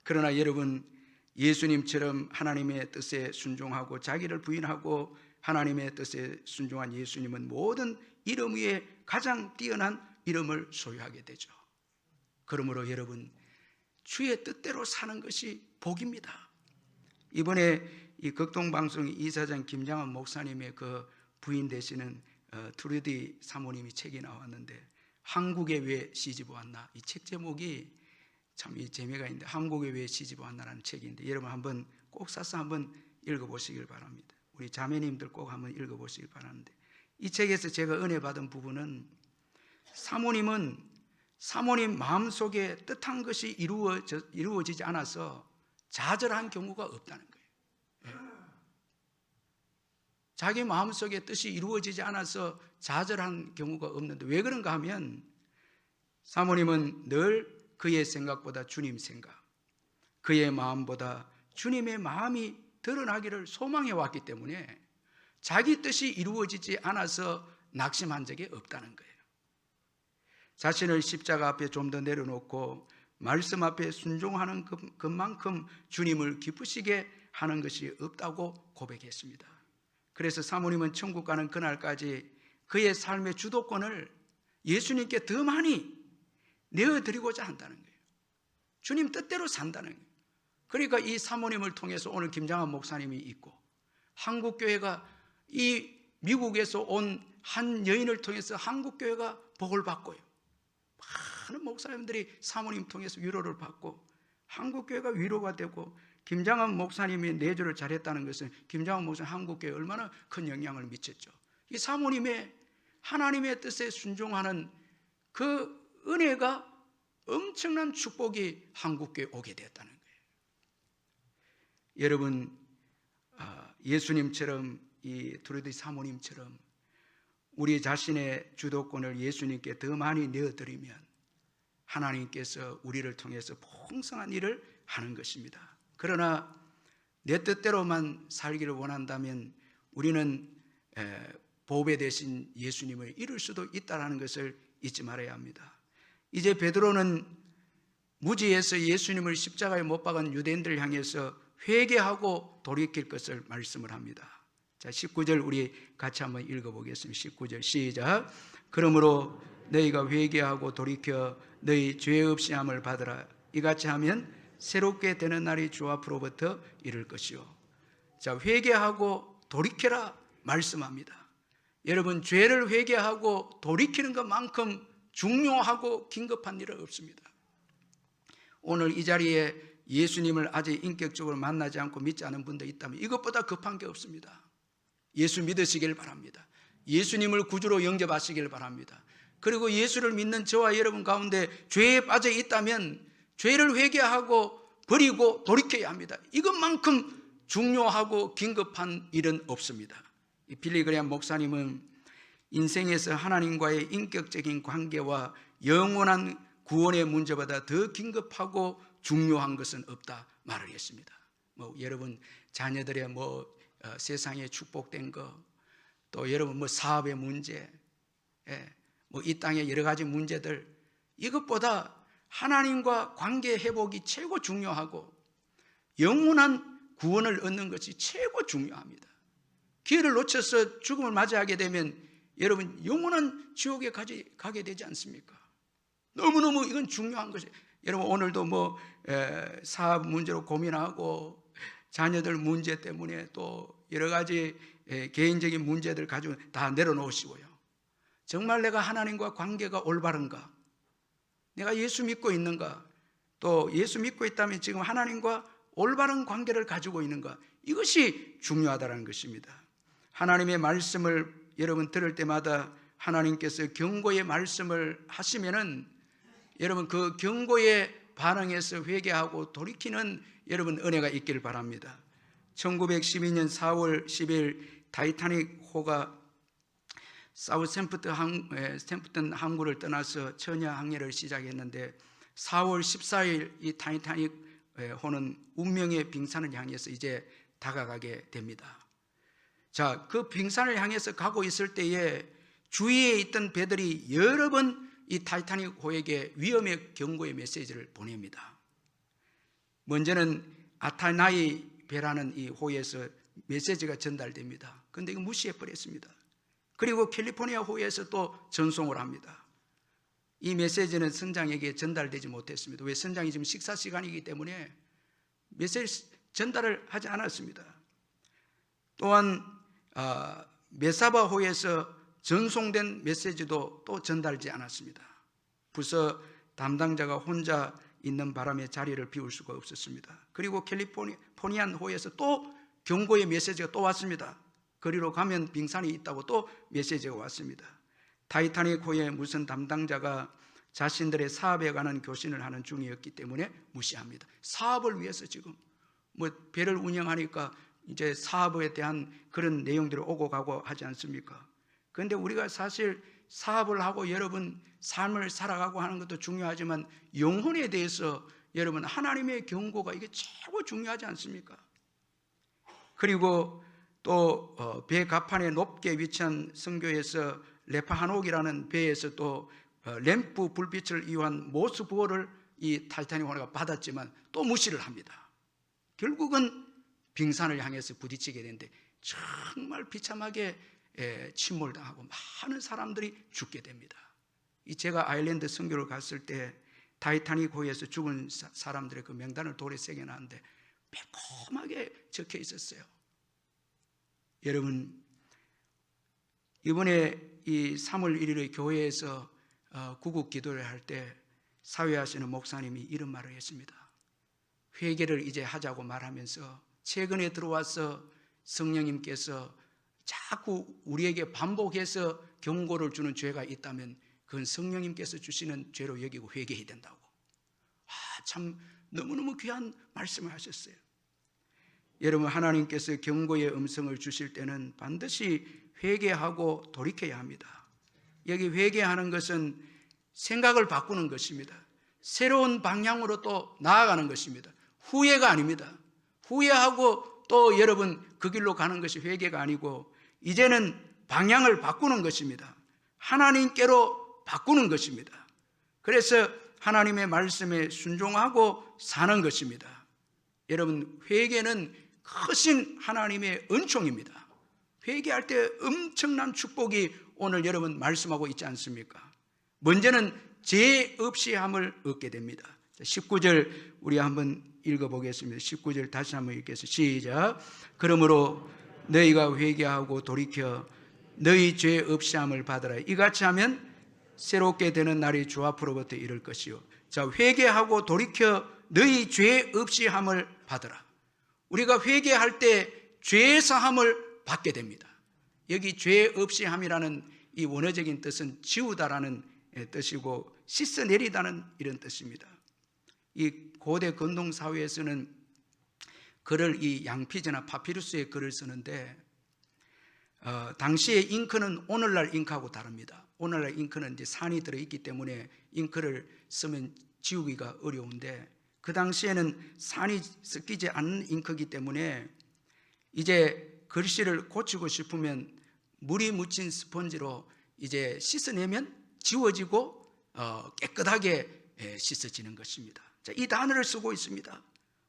Speaker 1: 그러나 여러분, 예수님처럼 하나님의 뜻에 순종하고 자기를 부인하고 하나님의 뜻에 순종한 예수님은 모든 이름 위에 가장 뛰어난 이름을 소유하게 되죠. 그러므로 여러분, 주의 뜻대로 사는 것이 복입니다. 이번에 이 극동방송 이사장 김장원 목사님의 그 부인 되시는 트루디 사모님이 책이 나왔는데 한국에 왜 시집 왔나? 이 책 제목이 참 이 재미가 있는데 한국에 왜 시집 왔나라는 책인데 여러분 한번 꼭 사서 한번 읽어보시길 바랍니다. 우리 자매님들 꼭 한번 읽어보시길 바라는데 이 책에서 제가 은혜 받은 부분은 사모님 마음속에 뜻한 것이 이루어지지 않아서 좌절한 경우가 없다는 거예요. 자기 마음속에 뜻이 이루어지지 않아서 좌절한 경우가 없는데 왜 그런가 하면 사모님은 늘 그의 생각보다 주님 생각, 그의 마음보다 주님의 마음이 드러나기를 소망해 왔기 때문에 자기 뜻이 이루어지지 않아서 낙심한 적이 없다는 거예요. 자신을 십자가 앞에 좀 더 내려놓고 말씀 앞에 순종하는 것만큼 주님을 기쁘시게 하는 것이 없다고 고백했습니다. 그래서 사모님은 천국 가는 그날까지 그의 삶의 주도권을 예수님께 더 많이 내어드리고자 한다는 거예요. 주님 뜻대로 산다는 거예요. 그러니까 이 사모님을 통해서 오늘 김장한 목사님이 있고, 한국교회가 이 미국에서 온 한 여인을 통해서 한국교회가 복을 받고요, 많은 목사님들이 사모님 통해서 위로를 받고 한국교회가 위로가 되고, 김장한 목사님이 내조를 잘했다는 것은 김장한 목사님 한국교회에 얼마나 큰 영향을 미쳤죠. 이 사모님의 하나님의 뜻에 순종하는 그 은혜가 엄청난 축복이 한국교회에 오게 되었다는 거예요. 여러분, 예수님처럼, 이 두루디 사모님처럼 우리 자신의 주도권을 예수님께 더 많이 내어드리면 하나님께서 우리를 통해서 풍성한 일을 하는 것입니다. 그러나 내 뜻대로만 살기를 원한다면 우리는 보배 되신 예수님을 잃을 수도 있다는 것을 잊지 말아야 합니다. 이제 베드로는 무지에서 예수님을 십자가에 못 박은 유대인들을 향해서 회개하고 돌이킬 것을 말씀을 합니다. 자, 19절 우리 같이 한번 읽어보겠습니다. 19절 시작. 그러므로 너희가 회개하고 돌이켜 너희 죄 없이 함을 받으라. 이같이 하면 새롭게 되는 날이 주 앞으로부터 이를 것이요. 자, 회개하고 돌이켜라 말씀합니다. 여러분, 죄를 회개하고 돌이키는 것만큼 중요하고 긴급한 일은 없습니다. 오늘 이 자리에 예수님을 아직 인격적으로 만나지 않고 믿지 않은 분도 있다면 이것보다 급한 게 없습니다. 예수 믿으시길 바랍니다. 예수님을 구주로 영접하시길 바랍니다. 그리고 예수를 믿는 저와 여러분 가운데 죄에 빠져 있다면 죄를 회개하고 버리고 돌이켜야 합니다. 이것만큼 중요하고 긴급한 일은 없습니다. 빌리 그레이엄 목사님은 인생에서 하나님과의 인격적인 관계와 영원한 구원의 문제보다 더 긴급하고 중요한 것은 없다 말을 했습니다. 여러분 자녀들의 세상에 축복된 거, 또 여러분 사업의 문제, 이 땅의 여러 가지 문제들, 이것보다 하나님과 관계 회복이 최고 중요하고 영원한 구원을 얻는 것이 최고 중요합니다. 기회를 놓쳐서 죽음을 맞이하게 되면 여러분 영원한 지옥에 가게 되지 않습니까? 너무너무 이건 중요한 것이에요. 여러분 오늘도 사업 문제로 고민하고 자녀들 문제 때문에 또 여러 가지 개인적인 문제들 가지고 다 내려놓으시고요. 정말 내가 하나님과 관계가 올바른가? 내가 예수 믿고 있는가? 또 예수 믿고 있다면 지금 하나님과 올바른 관계를 가지고 있는가? 이것이 중요하다는 것입니다. 하나님의 말씀을 여러분 들을 때마다 하나님께서 경고의 말씀을 하시면은 여러분 그 경고에 반응해서 회개하고 돌이키는 여러분 은혜가 있기를 바랍니다. 1912년 4월 10일 타이타닉호가 사우샘프턴 항구를 떠나서 처녀 항해를 시작했는데 4월 14일 이 타이타닉호는 운명의 빙산을 향해서 이제 다가가게 됩니다. 자, 그 빙산을 향해서 가고 있을 때에 주위에 있던 배들이 여러 번 이 타이타닉호에게 위험의 경고의 메시지를 보냅니다. 먼저는 아타나이 배라는 이 호에서 메시지가 전달됩니다. 그런데 이거 무시해 버렸습니다. 그리고 캘리포니아 호에서 또 전송을 합니다. 이 메시지는 선장에게 전달되지 못했습니다. 왜? 선장이 지금 식사 시간이기 때문에 메시지 전달을 하지 않았습니다. 또한 메사바 호에서 전송된 메시지도 또 전달되지 않았습니다. 부서 담당자가 혼자 있는 바람에 자리를 비울 수가 없었습니다. 그리고 캘리포니안 호에서 또 경고의 메시지가 또 왔습니다. 거리로 가면 빙산이 있다고 또 메시지가 왔습니다. 타이타닉 호의 무슨 담당자가 자신들의 사업에 관한 교신을 하는 중이었기 때문에 무시합니다. 사업을 위해서 지금 배를 운영하니까 이제 사업에 대한 그런 내용들이 오고 가고 하지 않습니까? 그런데 우리가 사실 사업을 하고 여러분 삶을 살아가고 하는 것도 중요하지만 영혼에 대해서 여러분 하나님의 경고가 이게 최고 중요하지 않습니까? 그리고 또 배 갑판에 높게 위치한 성교에서 레파하녹이라는 배에서 또 램프 불빛을 이용한 모스부호를 이 타이타닉 호래가 받았지만 또 무시를 합니다. 결국은 빙산을 향해서 부딪히게 되는데 정말 비참하게 침몰당하고 많은 사람들이 죽게 됩니다. 제가 아일랜드 선교를 갔을 때 타이타닉 호에서 죽은 사람들의 그 명단을 돌에 새겨놨는데 매콤하게 적혀 있었어요. 여러분, 이번에 이 3월 1일에 교회에서 구국 기도를 할 때 사회하시는 목사님이 이런 말을 했습니다. 회개를 이제 하자고 말하면서 최근에 들어와서 성령님께서 자꾸 우리에게 반복해서 경고를 주는 죄가 있다면 그건 성령님께서 주시는 죄로 여기고 회개해야 된다고. 참 너무너무 귀한 말씀을 하셨어요. 여러분, 하나님께서 경고의 음성을 주실 때는 반드시 회개하고 돌이켜야 합니다. 여기 회개하는 것은 생각을 바꾸는 것입니다. 새로운 방향으로 또 나아가는 것입니다. 후회가 아닙니다. 후회하고 또 여러분 그 길로 가는 것이 회개가 아니고 이제는 방향을 바꾸는 것입니다. 하나님께로 바꾸는 것입니다. 그래서 하나님의 말씀에 순종하고 사는 것입니다. 여러분, 회개는 크신 하나님의 은총입니다. 회개할 때 엄청난 축복이 오늘 여러분 말씀하고 있지 않습니까? 먼저는 죄 없이 함을 얻게 됩니다. 19절 우리 한번 읽어보겠습니다. 19절 다시 한번 읽겠습니다. 시작. 그러므로 너희가 회개하고 돌이켜 너희 죄 없이 함을 받으라. 이같이 하면 새롭게 되는 날이 주 앞으로부터 이를 것이요. 자, 회개하고 돌이켜 너희 죄 없이 함을 받으라. 우리가 회개할 때 죄 사함을 받게 됩니다. 여기 죄 없이 함이라는 이 원어적인 뜻은 지우다라는 뜻이고 씻어내리다는 이런 뜻입니다. 이 고대 근동 사회에서는 글을 이 양피지나 파피루스의 글을 쓰는데 당시의 잉크는 오늘날 잉크하고 다릅니다. 오늘날 잉크는 이제 산이 들어있기 때문에 잉크를 쓰면 지우기가 어려운데 그 당시에는 산이 섞이지 않는 잉크이기 때문에 이제 글씨를 고치고 싶으면 물이 묻힌 스펀지로 이제 씻어내면 지워지고 깨끗하게 씻어지는 것입니다. 자, 이 단어를 쓰고 있습니다.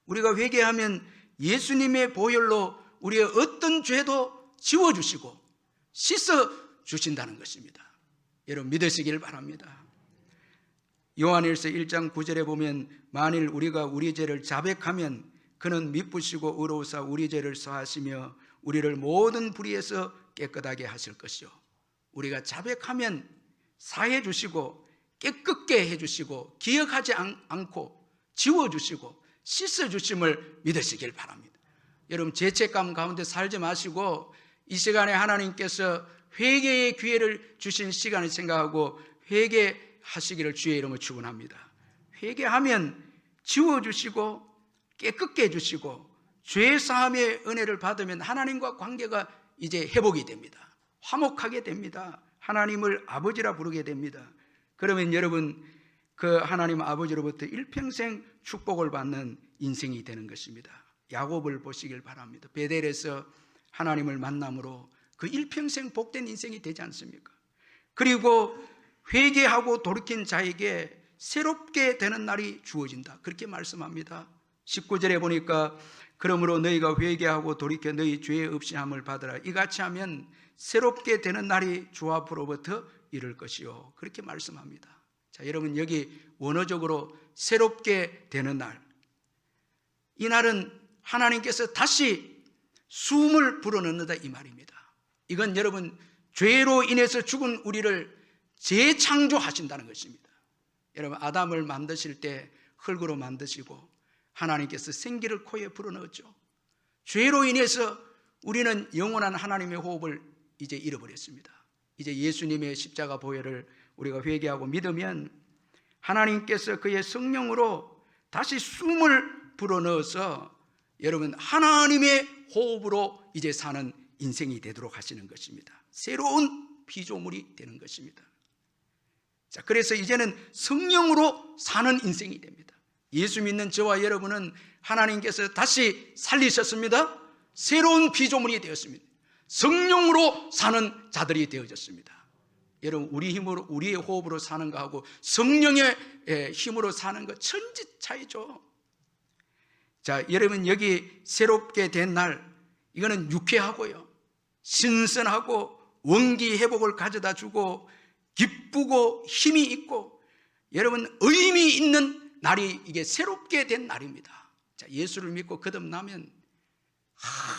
Speaker 1: 우리가 회개하면 예수님의 보혈로 우리의 어떤 죄도 지워주시고 씻어주신다는 것입니다. 여러분 믿으시길 바랍니다. 요한일서 1장 9절에 보면 만일 우리가 우리 죄를 자백하면 그는 미쁘시고 의로우사 우리 죄를 사하시며 우리를 모든 불의에서 깨끗하게 하실 것이요. 우리가 자백하면 사해 주시고 깨끗게 해주시고 기억하지 않고 지워주시고 씻어주심을 믿으시길 바랍니다. 여러분 죄책감 가운데 살지 마시고 이 시간에 하나님께서 회개의 기회를 주신 시간을 생각하고 회개하시기를 주의 이름으로 축원합니다. 회개하면 지워주시고 깨끗게 해주시고 죄사함의 은혜를 받으면 하나님과 관계가 이제 회복이 됩니다. 화목하게 됩니다. 하나님을 아버지라 부르게 됩니다. 그러면 여러분 그 하나님 아버지로부터 일평생 축복을 받는 인생이 되는 것입니다. 야곱을 보시길 바랍니다. 베델에서 하나님을 만남으로 그 일평생 복된 인생이 되지 않습니까? 그리고 회개하고 돌이킨 자에게 새롭게 되는 날이 주어진다. 그렇게 말씀합니다. 19절에 보니까 그러므로 너희가 회개하고 돌이켜 너희 죄 없이 함을 받으라. 이같이 하면 새롭게 되는 날이 주 앞으로부터 이를 것이요. 그렇게 말씀합니다. 자, 여러분 여기 원어적으로 새롭게 되는 날, 이 날은 하나님께서 다시 숨을 불어넣는다 이 말입니다. 이건 여러분 죄로 인해서 죽은 우리를 재창조하신다는 것입니다. 여러분 아담을 만드실 때 흙으로 만드시고 하나님께서 생기를 코에 불어넣었죠. 죄로 인해서 우리는 영원한 하나님의 호흡을 이제 잃어버렸습니다. 이제 예수님의 십자가 보혈을 우리가 회개하고 믿으면 하나님께서 그의 성령으로 다시 숨을 불어넣어서 여러분 하나님의 호흡으로 이제 사는 인생이 되도록 하시는 것입니다. 새로운 피조물이 되는 것입니다. 자, 그래서 이제는 성령으로 사는 인생이 됩니다. 예수 믿는 저와 여러분은 하나님께서 다시 살리셨습니다. 새로운 피조물이 되었습니다. 성령으로 사는 자들이 되어졌습니다. 여러분 우리 힘으로 우리의 호흡으로 사는 거하고 성령의 힘으로 사는 거 천지 차이죠. 자, 여러분 여기 새롭게 된 날, 이거는 유쾌하고요, 신선하고 원기 회복을 가져다 주고 기쁘고 힘이 있고 여러분 의미 있는 날이 이게 새롭게 된 날입니다. 자, 예수를 믿고 거듭나면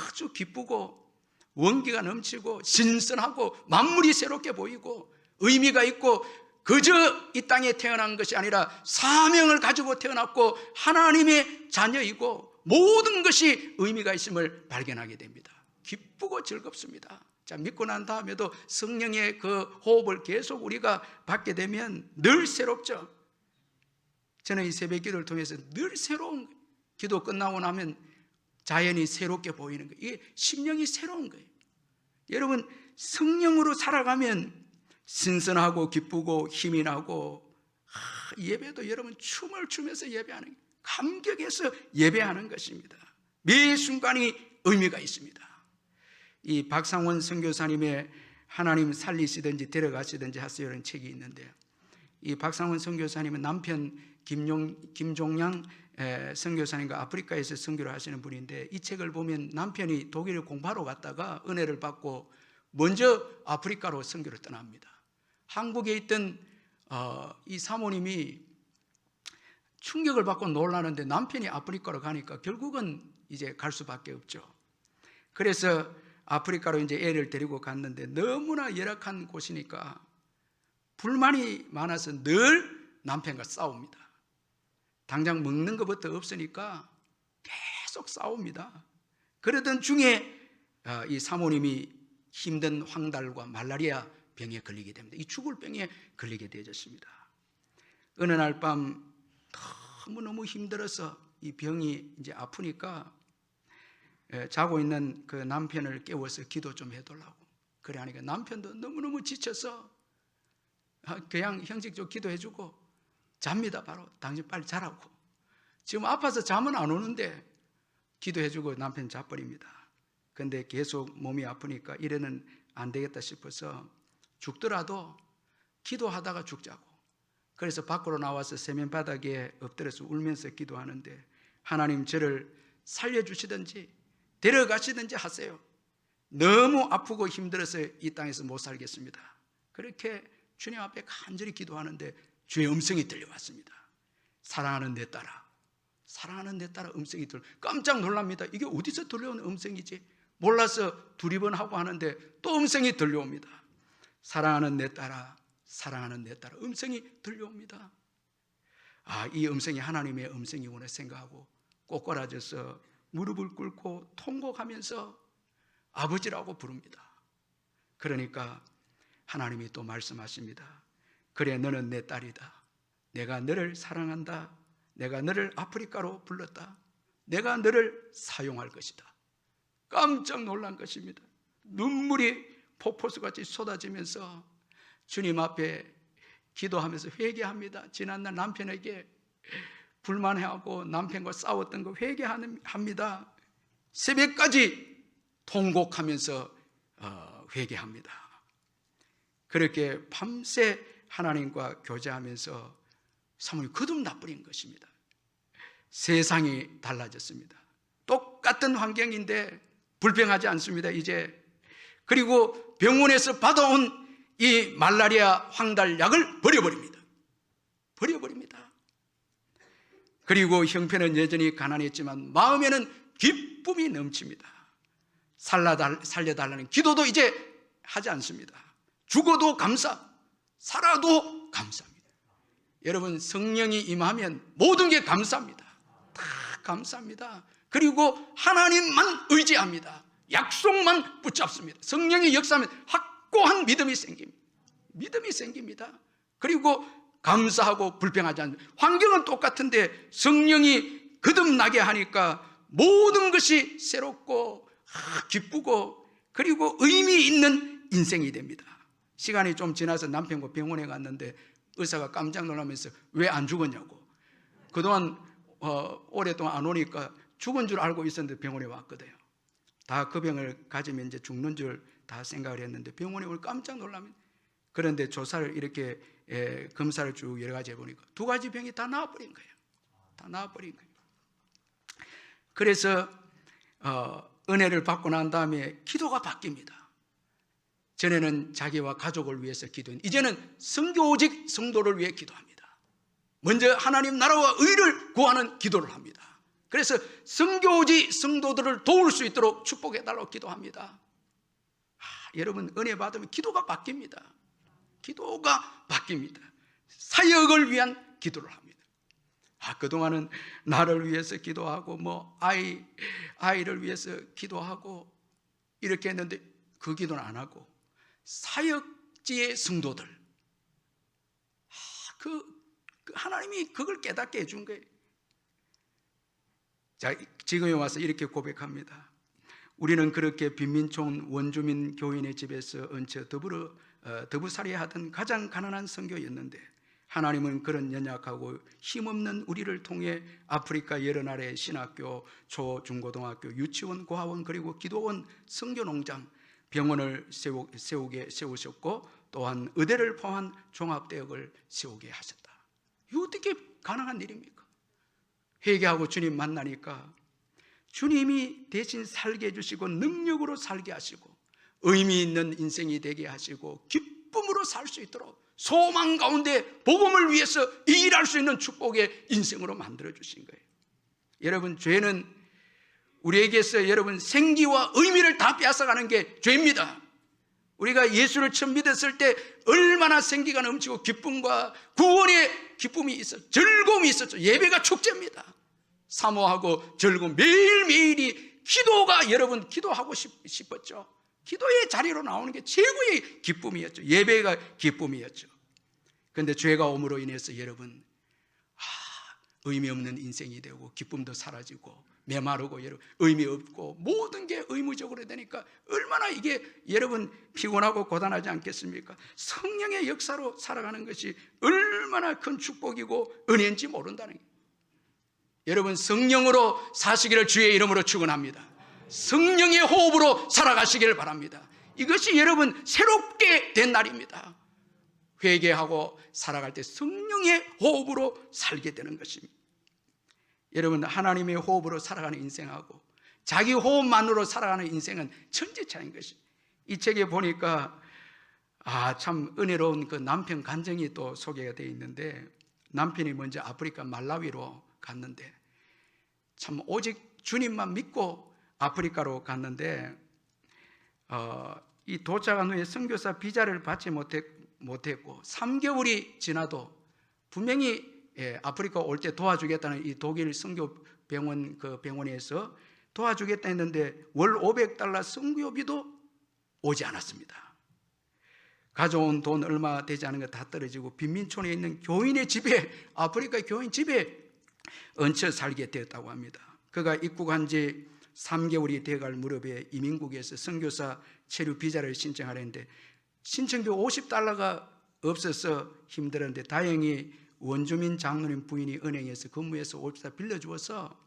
Speaker 1: 아주 기쁘고 원기가 넘치고 신선하고 만물이 새롭게 보이고 의미가 있고 그저 이 땅에 태어난 것이 아니라 사명을 가지고 태어났고 하나님의 자녀이고 모든 것이 의미가 있음을 발견하게 됩니다. 기쁘고 즐겁습니다. 자, 믿고 난 다음에도 성령의 그 호흡을 계속 우리가 받게 되면 늘 새롭죠. 저는 이 새벽 기도를 통해서 늘 새로운 거예요. 기도 끝나고 나면 자연이 새롭게 보이는 거예요. 이게 심령이 새로운 거예요. 여러분 성령으로 살아가면 신선하고 기쁘고 힘이 나고 예배도 여러분 춤을 추면서 예배하는, 감격해서 예배하는 것입니다. 매 순간이 의미가 있습니다. 이 박상원 선교사님의 하나님 살리시든지 데려가시든지 하세요 라는 책이 있는데요, 이 박상원 선교사님은 남편 김종양 선교사님과 아프리카에서 선교를 하시는 분인데, 이 책을 보면 남편이 독일에 공부하러 갔다가 은혜를 받고 먼저 아프리카로 선교를 떠납니다. 한국에 있던 이 사모님이 충격을 받고 놀라는데 남편이 아프리카로 가니까 결국은 이제 갈 수밖에 없죠. 그래서 아프리카로 이제 애를 데리고 갔는데 너무나 열악한 곳이니까 불만이 많아서 늘 남편과 싸웁니다. 당장 먹는 것부터 없으니까 계속 싸웁니다. 그러던 중에 이 사모님이 힘든 황달과 말라리아 병에 걸리게 됩니다. 이 죽을 병에 걸리게 되어졌습니다. 어느 날 밤 너무너무 힘들어서 이 병이 이제 아프니까 자고 있는 그 남편을 깨워서 기도 좀 해달라고. 그래 하니까 남편도 너무너무 지쳐서 그냥 형식적으로 기도해주고 잡니다. 바로 당신 빨리 자라고. 지금 아파서 잠은 안 오는데 기도해주고 남편 자버립니다. 근데 계속 몸이 아프니까 이래는 안 되겠다 싶어서 죽더라도 기도하다가 죽자고. 그래서 밖으로 나와서 세면바닥에 엎드려서 울면서 기도하는데, 하나님 저를 살려주시든지 데려가시든지 하세요. 너무 아프고 힘들어서 이 땅에서 못 살겠습니다. 그렇게 주님 앞에 간절히 기도하는데 주의 음성이 들려왔습니다. 사랑하는 내 딸아, 사랑하는 내 딸아 음성이 깜짝 놀랍니다. 이게 어디서 들려오는 음성이지? 몰라서 두리번 하고 하는데 또 음성이 들려옵니다. 사랑하는 내 딸아, 사랑하는 내 딸아, 음성이 들려옵니다. 이 음성이 하나님의 음성이구나 생각하고 꼬꾸라져서 무릎을 꿇고 통곡하면서 아버지라고 부릅니다. 그러니까 하나님이 또 말씀하십니다. 그래, 너는 내 딸이다. 내가 너를 사랑한다. 내가 너를 아프리카로 불렀다. 내가 너를 사용할 것이다. 깜짝 놀란 것입니다. 눈물이 폭포수같이 쏟아지면서 주님 앞에 기도하면서 회개합니다. 지난날 남편에게 불만해하고 남편과 싸웠던 거 회개합니다. 새벽까지 통곡하면서 회개합니다. 그렇게 밤새 하나님과 교제하면서 사모님이 거듭나버린 것입니다. 세상이 달라졌습니다. 똑같은 환경인데 불평하지 않습니다. 이제. 그리고 병원에서 받아온 이 말라리아 황달약을 버려버립니다. 그리고 형편은 여전히 가난했지만 마음에는 기쁨이 넘칩니다. 살려달라는 기도도 이제 하지 않습니다. 죽어도 감사, 살아도 감사합니다. 여러분, 성령이 임하면 모든 게 감사합니다. 다 감사합니다. 그리고 하나님만 의지합니다. 약속만 붙잡습니다. 성령이 역사하면 확고한 믿음이 생깁니다. 그리고 감사하고 불평하지 않습니다. 환경은 똑같은데 성령이 거듭나게 하니까 모든 것이 새롭고 기쁘고 그리고 의미 있는 인생이 됩니다. 시간이 좀 지나서 남편과 병원에 갔는데 의사가 깜짝 놀라면서 왜 안 죽었냐고. 그동안 오랫동안 안 오니까 죽은 줄 알고 있었는데 병원에 왔거든요. 다 그 병을 가지면 이제 죽는 줄 다 생각을 했는데 병원에 오늘 깜짝 놀라면 그런데 조사를 이렇게 검사를 쭉 여러 가지 해보니까 2가지 병이 다 나아버린 거예요. 다 나아버린 거예요. 그래서 은혜를 받고 난 다음에 기도가 바뀝니다. 전에는 자기와 가족을 위해서 기도했는데 이제는 성교오직 성도를 위해 기도합니다. 먼저 하나님 나라와 의를 구하는 기도를 합니다. 그래서 성교오직 성도들을 도울 수 있도록 축복해달라고 기도합니다. 여러분 은혜 받으면 기도가 바뀝니다. 기도가 바뀝니다. 사역을 위한 기도를 합니다. 그동안은 나를 위해서 기도하고 아이를 위해서 기도하고 이렇게 했는데 그 기도는 안 하고 사역지의 성도들 하나님이 그걸 깨닫게 해준 거예요. 자, 지금에 와서 이렇게 고백합니다. 우리는 그렇게 빈민촌 원주민 교인의 집에서 얹혀 더부살이 하던 가장 가난한 선교였는데 하나님은 그런 연약하고 힘없는 우리를 통해 아프리카 여러 나라의 신학교, 초, 중고등학교, 유치원, 고아원 그리고 기도원, 선교농장, 병원을 세우셨고 또한 의대를 포함한 종합대학을 세우게 하셨다. 이거 어떻게 가능한 일입니까? 회개하고 주님 만나니까 주님이 대신 살게 해주시고 능력으로 살게 하시고 의미 있는 인생이 되게 하시고 기쁨으로 살 수 있도록 소망 가운데 복음을 위해서 일할 수 있는 축복의 인생으로 만들어 주신 거예요. 여러분 죄는 우리에게서 여러분 생기와 의미를 다 빼앗아가는 게 죄입니다. 우리가 예수를 처음 믿었을 때 얼마나 생기가 넘치고 기쁨과 구원의 기쁨이 있었죠. 즐거움이 있었죠. 예배가 축제입니다. 사모하고 즐거움 매일매일이 기도가 여러분 기도하고 싶었죠. 기도의 자리로 나오는 게 최고의 기쁨이었죠. 예배가 기쁨이었죠. 그런데 죄가 옴으로 인해서 여러분 의미 없는 인생이 되고 기쁨도 사라지고 메마르고 여러분 의미 없고 모든 게 의무적으로 되니까 얼마나 이게 여러분 피곤하고 고단하지 않겠습니까? 성령의 역사로 살아가는 것이 얼마나 큰 축복이고 은혜인지 모른다는 거예요. 여러분 성령으로 사시기를 주의 이름으로 축원합니다. 성령의 호흡으로 살아가시기를 바랍니다. 이것이 여러분 새롭게 된 날입니다. 회개하고 살아갈 때 성령의 호흡으로 살게 되는 것입니다. 여러분 하나님의 호흡으로 살아가는 인생하고 자기 호흡만으로 살아가는 인생은 천지차이인 것입니다. 이 책에 보니까 참 은혜로운 그 남편 간증이 또 소개가 되어 있는데 남편이 먼저 아프리카 말라위로 갔는데 참 오직 주님만 믿고 아프리카로 갔는데 이 도착한 후에 선교사 비자를 받지 못했고 3개월이 지나도 분명히 아프리카 올 때 도와주겠다는 이 독일 선교병원 그 병원에서 도와주겠다 했는데 월 $500 선교비도 오지 않았습니다. 가져온 돈 얼마 되지 않은 거 다 떨어지고 빈민촌에 있는 교인의 집에 아프리카 교인 집에 얹혀 살게 되었다고 합니다. 그가 입국한 지 3개월이 돼갈 무렵에 이민국에서 선교사 체류 비자를 신청하려는데 신청비 $50가 없어서 힘들었는데 다행히 원주민 장로님 부인이 은행에서 근무해서 $50 빌려주어서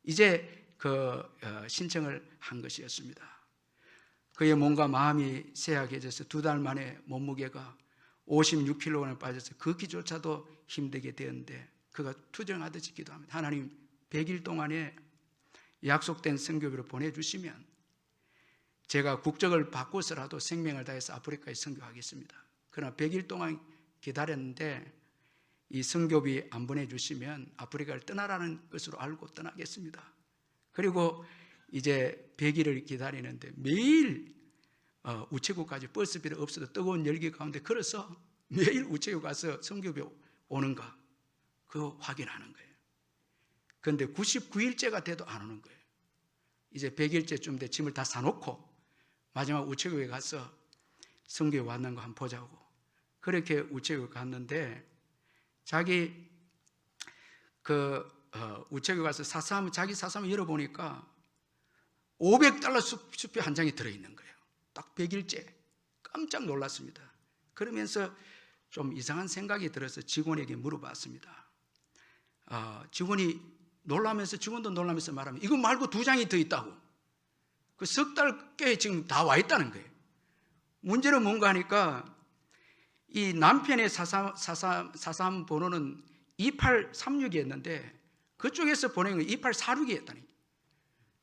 Speaker 1: 이제 그 신청을 한 것이었습니다. 그의 몸과 마음이 쇠약해져서 2달 만에 몸무게가 56kg에 빠져서 걷기조차도 힘들게 되었는데 그가 투정하듯이 기도합니다. 하나님 100일 동안에 약속된 선교비를 보내주시면 제가 국적을 바꿔서라도 생명을 다해서 아프리카에 선교하겠습니다. 그러나 100일 동안 기다렸는데 이 선교비 안 보내주시면 아프리카를 떠나라는 것으로 알고 떠나겠습니다. 그리고 이제 100일을 기다리는데 매일 우체국까지 버스비를 없어도 뜨거운 열기 가운데 걸어서 매일 우체국 가서 선교비 오는가 그거 확인하는 거예요. 그런데 99일째가 돼도 안 오는 거예요. 이제 100일째쯤 돼 짐을 다 사놓고 마지막 우체국에 가서 선교에 왔는 거 한번 보자고 그렇게 우체국 갔는데 자기 우체국 가서 자기 사삼을 열어보니까 $500 수표 한 장이 들어있는 거예요. 딱 100일째. 깜짝 놀랐습니다. 그러면서 좀 이상한 생각이 들어서 직원에게 물어봤습니다. 직원이 직원도 놀라면서 말하면 이거 말고 2장이 더 있다고. 그 10달 꽤 지금 다 와 있다는 거예요. 문제는 뭔가 하니까 이 남편의 사삼 번호는 2836이었는데 그쪽에서 보낸 건 2846이었다니.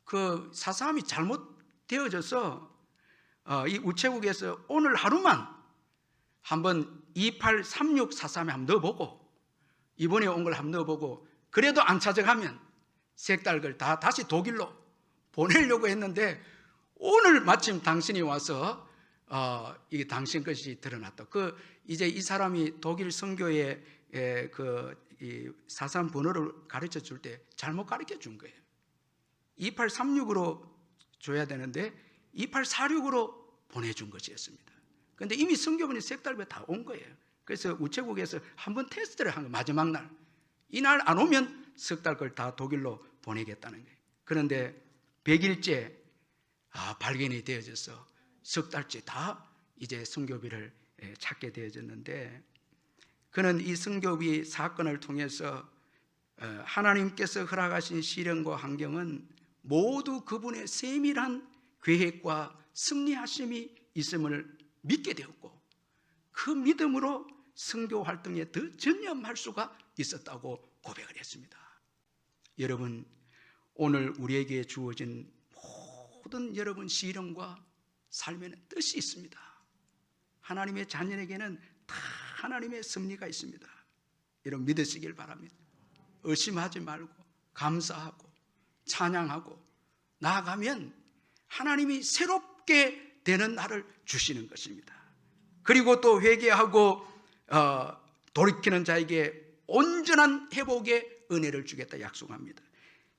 Speaker 1: 그 사삼이 잘못되어져서 이 우체국에서 오늘 하루만 한번 283643에 한번 넣어보고 이번에 온 걸 한번 넣어보고 그래도 안 찾아가면 색 달걸 다 다시 독일로 보내려고 했는데 오늘 마침 당신이 와서 이게 당신 것이 드러났다. 이제 이 사람이 독일 선교에 이 사삼 번호를 가르쳐 줄 때 잘못 가르쳐 준 거예요. 2836으로 줘야 되는데 2846으로 보내준 것이었습니다. 그런데 이미 선교본이 색달배 다 온 거예요. 그래서 우체국에서 한번 테스트를 한 거예요. 마지막 날. 이날 안 오면 석 달 걸 다 독일로 보내겠다는 거예요. 그런데 100일째 발견이 되어져서 석 달째 다 이제 선교비를 찾게 되어졌는데 그는 이 선교비 사건을 통해서 하나님께서 허락하신 시련과 환경은 모두 그분의 세밀한 계획과 섭리하심이 있음을 믿게 되었고 그 믿음으로 선교 활동에 더 전념할 수가 있었다고 고백을 했습니다. 여러분, 오늘 우리에게 주어진 모든 여러분 시련과 삶에는 뜻이 있습니다. 하나님의 자녀에게는 다 하나님의 섭리가 있습니다. 여러분 믿으시길 바랍니다. 의심하지 말고 감사하고 찬양하고 나아가면 하나님이 새롭게 되는 날을 주시는 것입니다. 그리고 또 회개하고 돌이키는 자에게 온전한 회복의 은혜를 주겠다 약속합니다.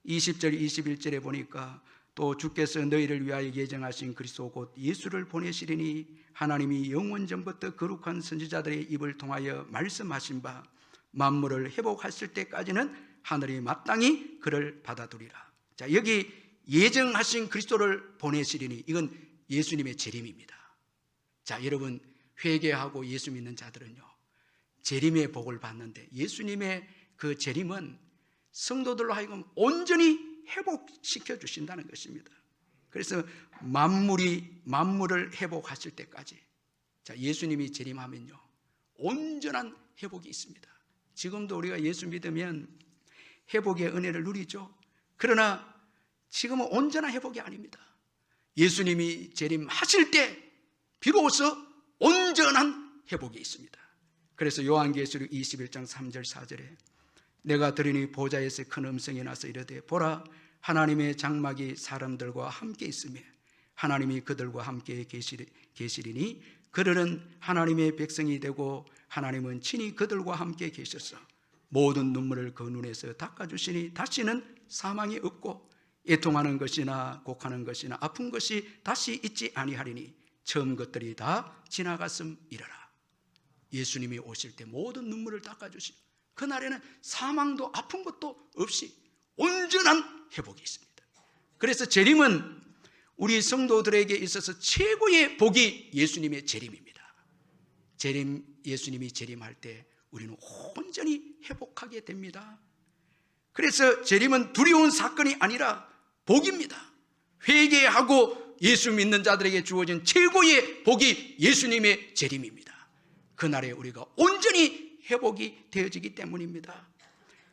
Speaker 1: 20절 21절에 보니까 또 주께서 너희를 위하여 예정하신 그리스도 곧 예수를 보내시리니 하나님이 영원전부터 거룩한 선지자들의 입을 통하여 말씀하신 바 만물을 회복하실 때까지는 하늘이 마땅히 그를 받아두리라. 자, 여기 예정하신 그리스도를 보내시리니 이건 예수님의 재림입니다. 자, 여러분 회개하고 예수 믿는 자들은요 재림의 복을 받는데 예수님의 그 재림은 성도들로 하여금 온전히 회복시켜 주신다는 것입니다. 그래서 만물을 회복하실 때까지 자, 예수님이 재림하면요 온전한 회복이 있습니다. 지금도 우리가 예수 믿으면 회복의 은혜를 누리죠. 그러나 지금은 온전한 회복이 아닙니다. 예수님이 재림하실 때 비로소 온전한 회복이 있습니다. 그래서 요한계시록 21장 3절 4절에 내가 들으니 보좌에서 큰 음성이 나서 이르되 보라 하나님의 장막이 사람들과 함께 있으며 하나님이 그들과 함께 계시리니 그들은 하나님의 백성이 되고 하나님은 친히 그들과 함께 계셔서 모든 눈물을 그 눈에서 닦아주시니 다시는 사망이 없고 애통하는 것이나 곡하는 것이나 아픈 것이 다시 있지 아니하리니 처음 것들이 다 지나갔음이러라. 예수님이 오실 때 모든 눈물을 닦아주시고 그날에는 사망도 아픈 것도 없이 온전한 회복이 있습니다. 그래서 재림은 우리 성도들에게 있어서 최고의 복이 예수님의 재림입니다. 예수님이 재림할 때 우리는 온전히 회복하게 됩니다. 그래서 재림은 두려운 사건이 아니라 복입니다. 회개하고 예수 믿는 자들에게 주어진 최고의 복이 예수님의 재림입니다. 그날에 우리가 온전히 회복이 되어지기 때문입니다.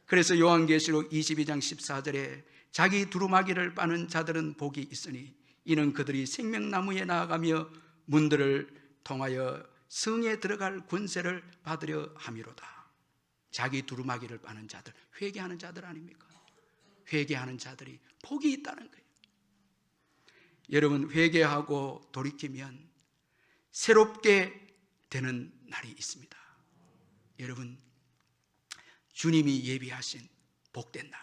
Speaker 1: 그래서 요한계시록 22장 14절에 자기 두루마기를 빠는 자들은 복이 있으니 이는 그들이 생명나무에 나아가며 문들을 통하여 성에 들어갈 권세를 받으려 함이로다. 자기 두루마기를 빠는 자들, 회개하는 자들 아닙니까? 회개하는 자들이 복이 있다는 거예요. 여러분 회개하고 돌이키면 새롭게 되는 날이 있습니다. 여러분 주님이 예비하신 복된 날,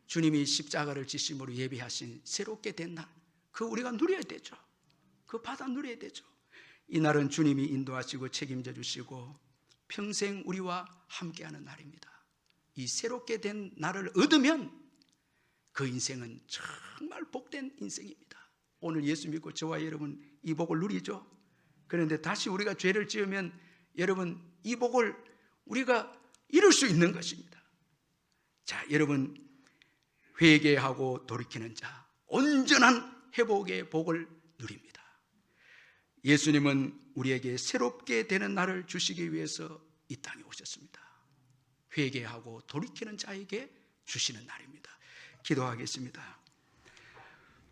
Speaker 1: 주님이 십자가를 지심으로 예비하신 새롭게 된 날, 그 우리가 누려야 되죠. 그 받아 누려야 되죠. 이 날은 주님이 인도하시고 책임져 주시고 평생 우리와 함께하는 날입니다. 이 새롭게 된 날을 얻으면 그 인생은 정말 복된 인생입니다. 오늘 예수 믿고 저와 여러분 이 복을 누리죠. 그런데 다시 우리가 죄를 지으면 여러분 이 복을 우리가 잃을 수 있는 것입니다. 자, 여러분 회개하고 돌이키는 자 온전한 회복의 복을 누립니다. 예수님은 우리에게 새롭게 되는 날을 주시기 위해서 이 땅에 오셨습니다. 회개하고 돌이키는 자에게 주시는 날입니다. 기도하겠습니다.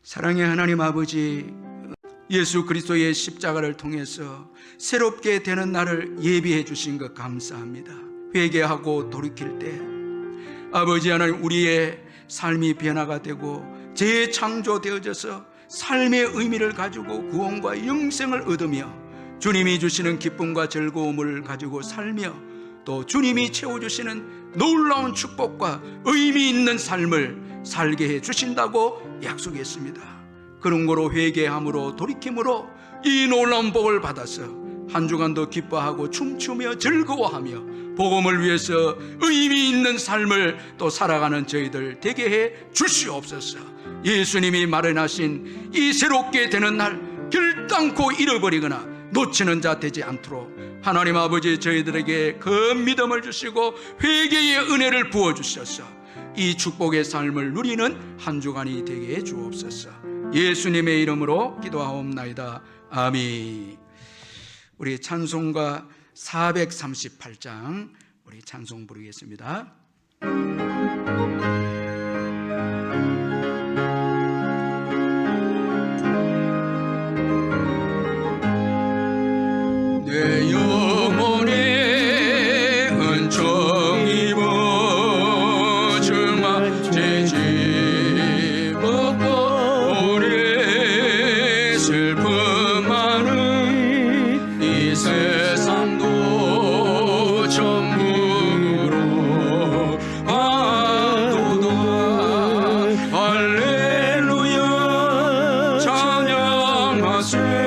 Speaker 1: 사랑의 하나님 아버지, 예수 그리스도의 십자가를 통해서 새롭게 되는 날을 예비해 주신 것 감사합니다. 회개하고 돌이킬 때 아버지 하나님, 우리의 삶이 변화가 되고 재창조되어져서 삶의 의미를 가지고 구원과 영생을 얻으며 주님이 주시는 기쁨과 즐거움을 가지고 살며 또 주님이 채워주시는 놀라운 축복과 의미 있는 삶을 살게 해 주신다고 약속했습니다. 그런 거로 회개함으로 돌이킴으로 이 놀라운 복을 받아서 한 주간도 기뻐하고 춤추며 즐거워하며 복음을 위해서 의미 있는 삶을 또 살아가는 저희들 되게 해 주시옵소서. 예수님이 마련하신 이 새롭게 되는 날 결단코 잃어버리거나 놓치는 자 되지 않도록 하나님 아버지, 저희들에게 그 믿음을 주시고 회개의 은혜를 부어주셔서 이 축복의 삶을 누리는 한 주간이 되게 해 주옵소서. 예수님의 이름으로 기도하옵나이다. 아멘. 우리 찬송가 438장 우리 찬송 부르겠습니다. 내 영혼에 은총 입어 정말 죄지 벗고 오래 슬픔 많은 이 세상도 천국으로 와도다. 할렐루야 찬양하세.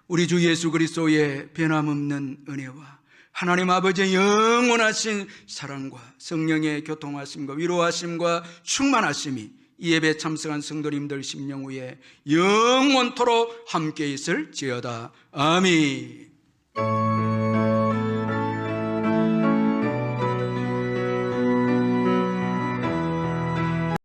Speaker 1: 우리 주 예수 그리스도의 변함없는 은혜와 하나님 아버지의 영원하신 사랑과 성령의 교통하심과 위로하심과 충만하심이 이 예배에 참석한 성도님들 심령 위에 영원토록 함께 있을지어다. 아멘.